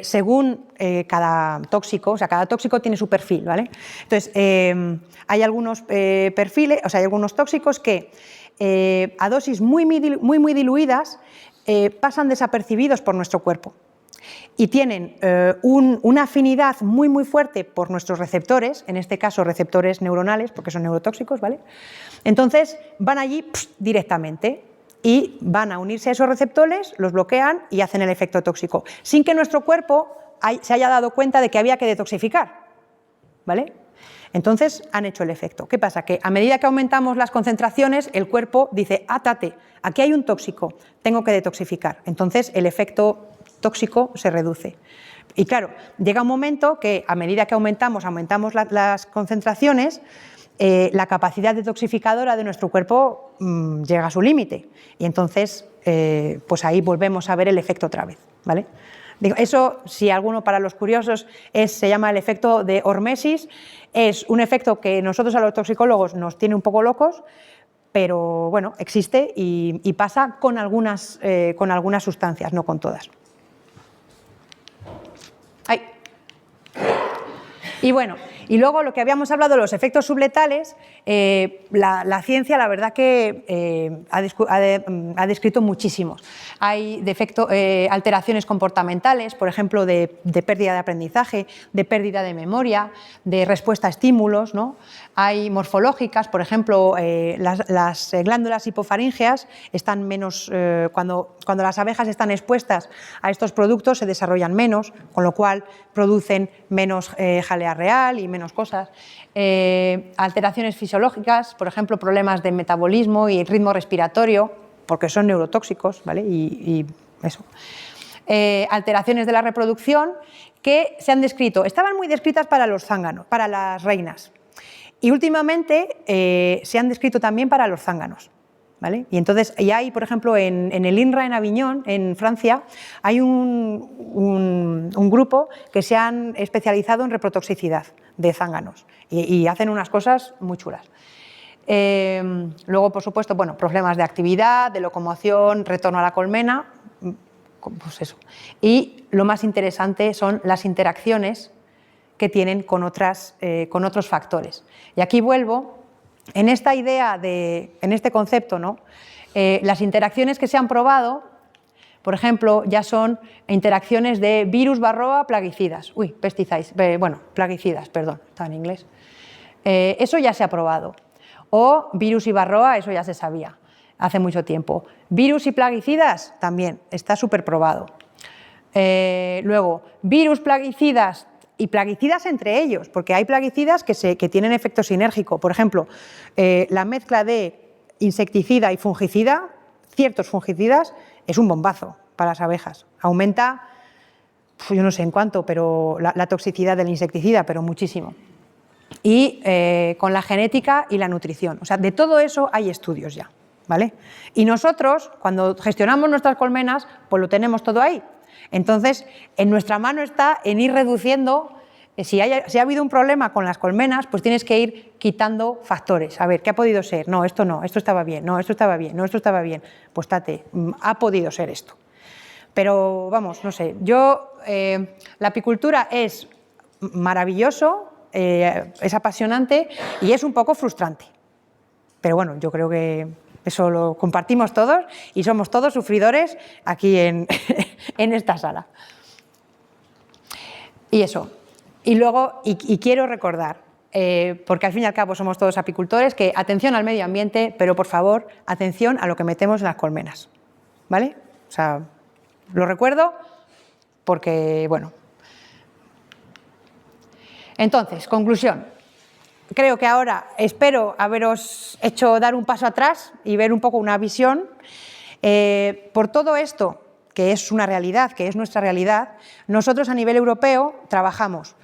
Speaker 1: según cada tóxico, o sea, cada tóxico tiene su perfil, ¿vale? Entonces, hay algunos perfiles, o sea, hay algunos tóxicos que a dosis muy diluidas pasan desapercibidos por nuestro cuerpo y tienen una afinidad muy fuerte por nuestros receptores, en este caso receptores neuronales, porque son neurotóxicos, ¿vale? Entonces van allí directamente y van a unirse a esos receptores, los bloquean y hacen el efecto tóxico, sin que nuestro cuerpo se haya dado cuenta de que había que detoxificar, ¿vale? Entonces han hecho el efecto. ¿Qué pasa? Que a medida que aumentamos las concentraciones, el cuerpo dice, tate, aquí hay un tóxico, tengo que detoxificar. Entonces el efecto tóxico se reduce. Y claro, llega un momento que a medida que aumentamos las concentraciones, la capacidad detoxificadora de nuestro cuerpo llega a su límite. Y entonces, pues ahí volvemos a ver el efecto otra vez, ¿vale? Digo, eso, si alguno para los curiosos, se llama el efecto de hormesis. Es un efecto que nosotros a los toxicólogos nos tiene un poco locos, pero bueno, existe y pasa con algunas sustancias, no con todas. Y bueno, y luego lo que habíamos hablado de los efectos subletales, la ciencia la verdad que ha descrito muchísimos. Hay alteraciones comportamentales, por ejemplo, de pérdida de aprendizaje, de pérdida de memoria, de respuesta a estímulos, ¿no? Hay morfológicas, por ejemplo, las glándulas hipofaríngeas están menos, cuando las abejas están expuestas a estos productos se desarrollan menos, con lo cual producen menos jalea real y menos cosas. Alteraciones fisiológicas, por ejemplo, problemas de metabolismo y ritmo respiratorio, porque son neurotóxicos, ¿vale? Y eso. Alteraciones de la reproducción que se han descrito, estaban muy descritas para los zánganos, para las reinas, y últimamente se han descrito también para los zánganos, ¿vale? Y entonces, y hay, por ejemplo, en el INRA en Aviñón, en Francia, hay un grupo que se han especializado en reprotoxicidad de zánganos y hacen unas cosas muy chulas. Luego, por supuesto, bueno, problemas de actividad, de locomoción, retorno a la colmena, pues eso. Y lo más interesante son las interacciones que tienen con otros factores. Y aquí vuelvo, en esta idea, en este concepto, ¿no? Las interacciones que se han probado, por ejemplo, ya son interacciones de virus / plaguicidas. Plaguicidas, perdón, está en inglés. Eso ya se ha probado. O virus y varroa, eso ya se sabía hace mucho tiempo. Virus y plaguicidas, también, está súper probado. Luego, virus, plaguicidas y plaguicidas entre ellos, porque hay plaguicidas que tienen efecto sinérgico. Por ejemplo, la mezcla de insecticida y fungicida, ciertos fungicidas, es un bombazo para las abejas. Aumenta, yo no sé en cuánto, pero la toxicidad del insecticida, pero muchísimo. Y con la genética y la nutrición. O sea, de todo eso hay estudios ya, ¿vale? Y nosotros, cuando gestionamos nuestras colmenas, pues lo tenemos todo ahí. Entonces, en nuestra mano está en ir reduciendo. Si ha habido un problema con las colmenas, pues tienes que ir quitando factores. A ver, ¿qué ha podido ser? No, esto estaba bien, no, esto estaba bien, no, esto estaba bien. Pues ha podido ser esto. Pero vamos, no sé, la apicultura es maravilloso, es apasionante y es un poco frustrante. Pero bueno, yo creo que eso lo compartimos todos y somos todos sufridores aquí en esta sala. Y eso. Y luego, y quiero recordar, porque al fin y al cabo somos todos apicultores, que atención al medio ambiente, pero por favor, atención a lo que metemos en las colmenas. ¿Vale? O sea, lo recuerdo porque, bueno. Entonces, conclusión. Creo que ahora espero haberos hecho dar un paso atrás y ver un poco una visión. Por todo esto, que es una realidad, que es nuestra realidad, nosotros a nivel europeo trabajamos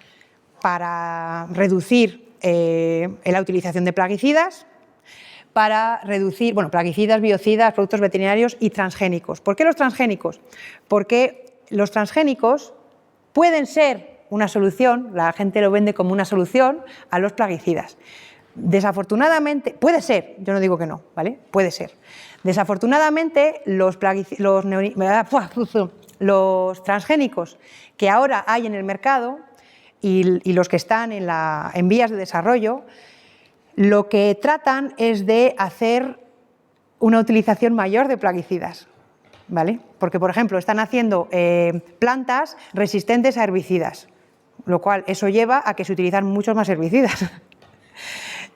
Speaker 1: para reducir la utilización de plaguicidas, para reducir, plaguicidas, biocidas, productos veterinarios y transgénicos. ¿Por qué los transgénicos? Porque los transgénicos pueden ser una solución, la gente lo vende como una solución a los plaguicidas. Desafortunadamente, puede ser, yo no digo que no, ¿vale? Puede ser. Desafortunadamente, los transgénicos que ahora hay en el mercado y los que están en vías de desarrollo, lo que tratan es de hacer una utilización mayor de plaguicidas, ¿vale? Porque, por ejemplo, están haciendo plantas resistentes a herbicidas, lo cual eso lleva a que se utilizan muchos más herbicidas.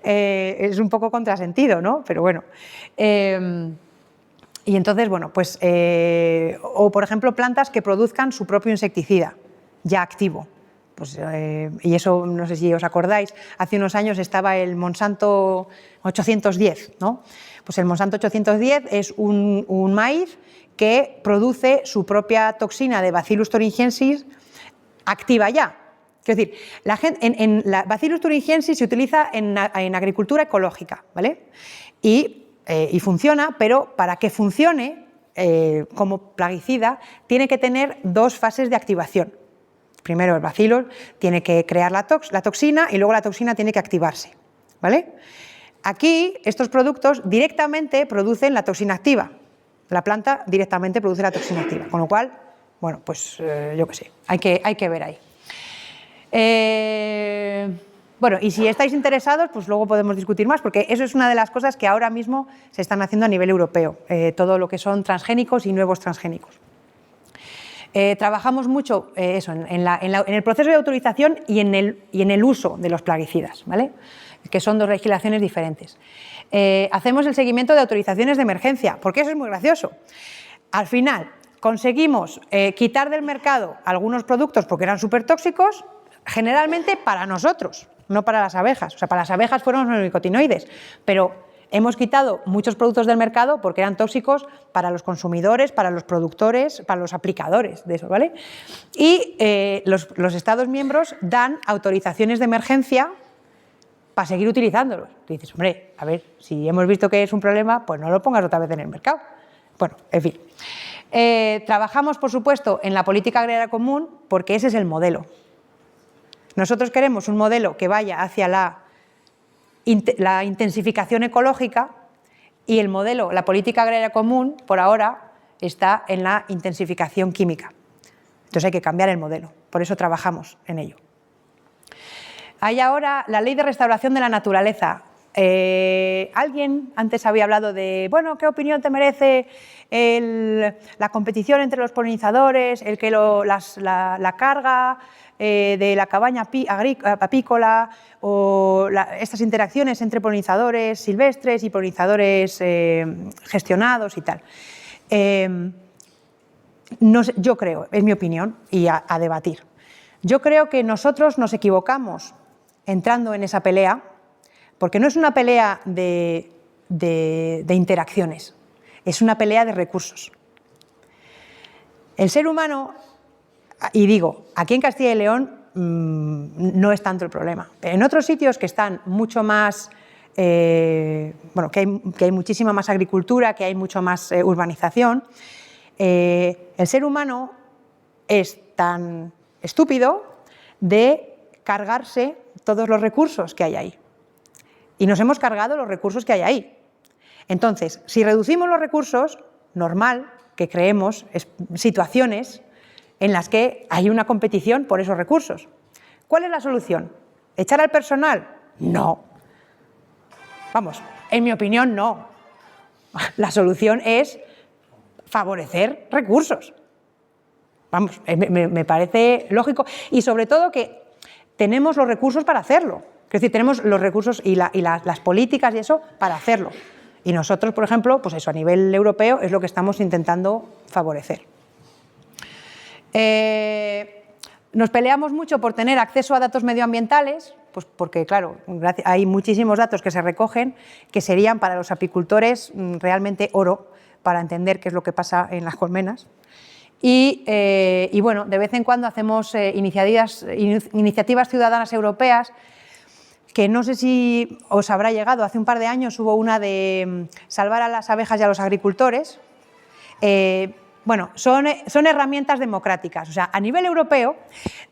Speaker 1: Es un poco contrasentido, ¿no? Pero bueno. Y entonces, bueno, pues, o por ejemplo, plantas que produzcan su propio insecticida, ya activo. Pues, y eso, no sé si os acordáis, hace unos años estaba el Monsanto 810, ¿no? Pues el Monsanto 810 es un maíz que produce su propia toxina de Bacillus thuringiensis activa ya. Es decir, la Bacillus thuringiensis se utiliza en agricultura ecológica, ¿vale? Y funciona, pero para que funcione como plaguicida tiene que tener dos fases de activación. Primero el bacillus tiene que crear la toxina y luego la toxina tiene que activarse, ¿vale? Aquí estos productos directamente producen la toxina activa. La planta directamente produce la toxina activa, con lo cual, bueno, pues yo qué sé, hay que ver ahí. Bueno, y si estáis interesados, pues luego podemos discutir más, porque eso es una de las cosas que ahora mismo se están haciendo a nivel europeo, todo lo que son transgénicos y nuevos transgénicos. Trabajamos mucho eso, en el proceso de autorización y en el uso de los plaguicidas, ¿vale? Que son dos legislaciones diferentes. Hacemos el seguimiento de autorizaciones de emergencia, porque eso es muy gracioso. Al final, conseguimos quitar del mercado algunos productos porque eran súper tóxicos, generalmente para nosotros, no para las abejas. O sea, para las abejas fueron los neonicotinoides, pero hemos quitado muchos productos del mercado porque eran tóxicos para los consumidores, para los productores, para los aplicadores de eso, ¿vale? Y los Estados miembros dan autorizaciones de emergencia para seguir utilizándolos. Tú dices, hombre, a ver, si hemos visto que es un problema, pues no lo pongas otra vez en el mercado. Bueno, en fin. Trabajamos, por supuesto, en la política agraria común porque ese es el modelo. Nosotros queremos un modelo que vaya hacia la intensificación ecológica y el modelo, la política agraria común, por ahora, está en la intensificación química. Entonces hay que cambiar el modelo, por eso trabajamos en ello. Hay ahora la ley de restauración de la naturaleza. Alguien antes había hablado de, bueno, ¿qué opinión te merece la competición entre los polinizadores, el que la carga de la cabaña apícola o estas interacciones entre polinizadores silvestres y polinizadores gestionados y tal? No sé, yo creo, es mi opinión, y a debatir. Yo creo que nosotros nos equivocamos entrando en esa pelea, porque no es una pelea de interacciones, es una pelea de recursos. El ser humano, y digo, aquí en Castilla y León no es tanto el problema, pero en otros sitios que están mucho más, bueno, que hay muchísima más agricultura, que hay mucho más urbanización, el ser humano es tan estúpido de cargarse todos los recursos que hay ahí. Y nos hemos cargado los recursos que hay ahí. Entonces, si reducimos los recursos, normal que creemos situaciones en las que hay una competición por esos recursos. ¿Cuál es la solución? ¿Echar al personal? No. Vamos, en mi opinión, no. La solución es favorecer recursos. Vamos, me parece lógico. Y sobre todo que tenemos los recursos para hacerlo. Es decir, tenemos los recursos y las políticas y eso para hacerlo. Y nosotros, por ejemplo, pues eso, a nivel europeo es lo que estamos intentando favorecer. Nos peleamos mucho por tener acceso a datos medioambientales, pues porque, claro, hay muchísimos datos que se recogen que serían para los apicultores realmente oro para entender qué es lo que pasa en las colmenas. Y bueno, de vez en cuando hacemos iniciativas ciudadanas europeas que no sé si os habrá llegado. Hace un par de años hubo una de salvar a las abejas y a los agricultores. Bueno, son herramientas democráticas. O sea, a nivel europeo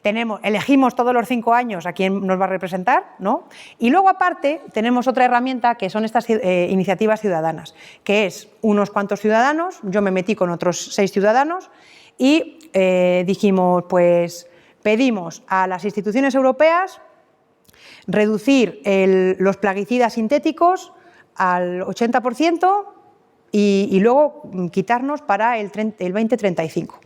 Speaker 1: elegimos todos los 5 años a quién nos va a representar, ¿no? Y luego, aparte, tenemos otra herramienta que son estas iniciativas ciudadanas, que es unos cuantos ciudadanos. Yo me metí con otros 6 ciudadanos y dijimos, pues pedimos a las instituciones europeas reducir los plaguicidas sintéticos al 80% y luego quitarnos para el 2035.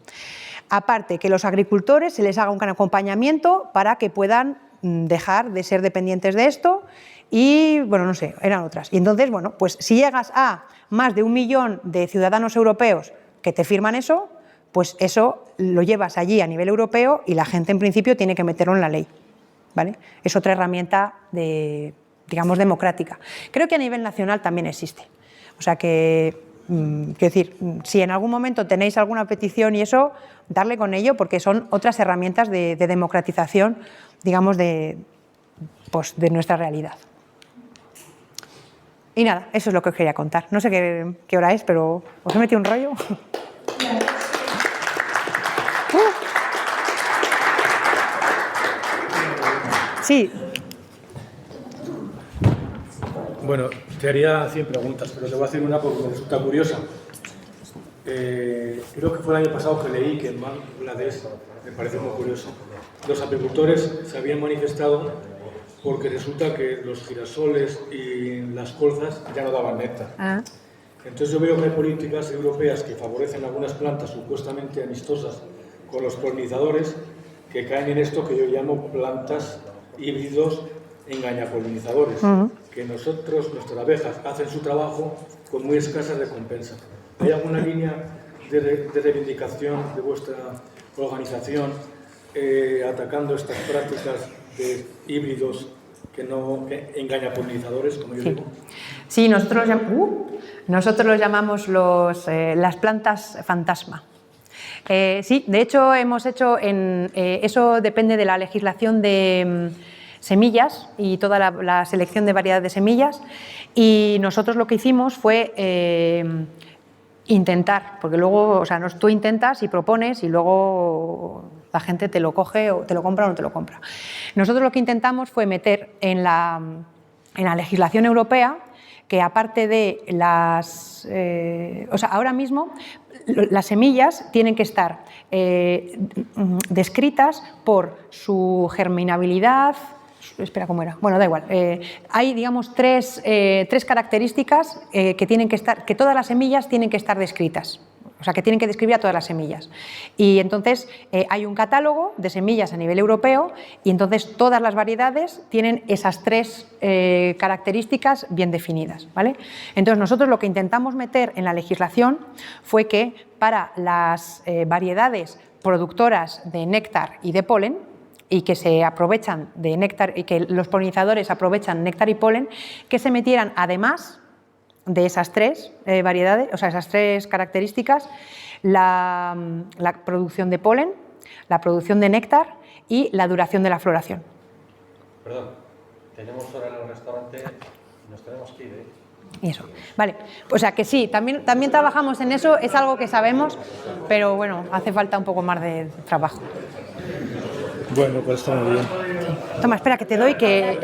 Speaker 1: Aparte, que los agricultores se les haga un acompañamiento para que puedan dejar de ser dependientes de esto y, bueno, no sé, eran otras. Y entonces, bueno, pues si llegas a más de 1 millón de ciudadanos europeos que te firman eso, pues eso lo llevas allí a nivel europeo y la gente en principio tiene que meterlo en la ley. ¿Vale? Es otra herramienta digamos, democrática. Creo que a nivel nacional también existe. O sea que, quiero decir, si en algún momento tenéis alguna petición y eso, darle con ello porque son otras herramientas de democratización, digamos, pues, de nuestra realidad. Y nada, eso es lo que os quería contar. No sé qué hora es, pero ¿os he metido un rollo? Sí.
Speaker 3: Bueno, te haría 100 preguntas, pero te voy a hacer una porque me resulta curiosa. Creo que fue el año pasado que leí que en Bangladesh, me parece muy curioso, los apicultores se habían manifestado porque resulta que los girasoles y las colzas ya no daban néctar. Entonces yo veo que hay políticas europeas que favorecen algunas plantas supuestamente amistosas con los polinizadores que caen en esto que yo llamo plantas híbridos engañapolinizadores, que nuestras abejas, hacen su trabajo con muy escasa recompensa. ¿Hay alguna línea de reivindicación de vuestra organización atacando estas prácticas de híbridos que engañapolinizadores, como yo digo?
Speaker 1: Sí, nosotros los llamamos las plantas fantasma. Sí, de hecho hemos hecho eso depende de la legislación semillas y toda la selección de variedad de semillas, y nosotros lo que hicimos fue intentar, porque luego, o sea, tú intentas y propones y luego la gente te lo coge o te lo compra o no te lo compra. Nosotros lo que intentamos fue meter en la legislación europea que, aparte de las... o sea, ahora mismo las semillas tienen que estar descritas por su germinabilidad. Espera, ¿cómo era? Bueno, da igual. Hay, digamos, tres características que tienen que estar, que todas las semillas tienen que estar descritas. O sea, que tienen que describir a todas las semillas. Y entonces hay un catálogo de semillas a nivel europeo, y entonces todas las variedades tienen esas tres características bien definidas, ¿vale? Entonces nosotros lo que intentamos meter en la legislación fue que para las variedades productoras de néctar y de polen, y que se aprovechan de néctar, y que los polinizadores aprovechan néctar y polen, que se metieran, además de esas tres variedades, o sea, esas tres características, la producción de polen, la producción de néctar y la duración de la floración.
Speaker 6: Perdón, tenemos hora en el restaurante y nos tenemos que ir, ¿eh?
Speaker 1: Y eso, vale, o sea que sí, también trabajamos en eso, es algo que sabemos, pero bueno, hace falta un poco más de trabajo.
Speaker 3: Bueno, pues está muy bien.
Speaker 1: Toma, espera, que te doy que...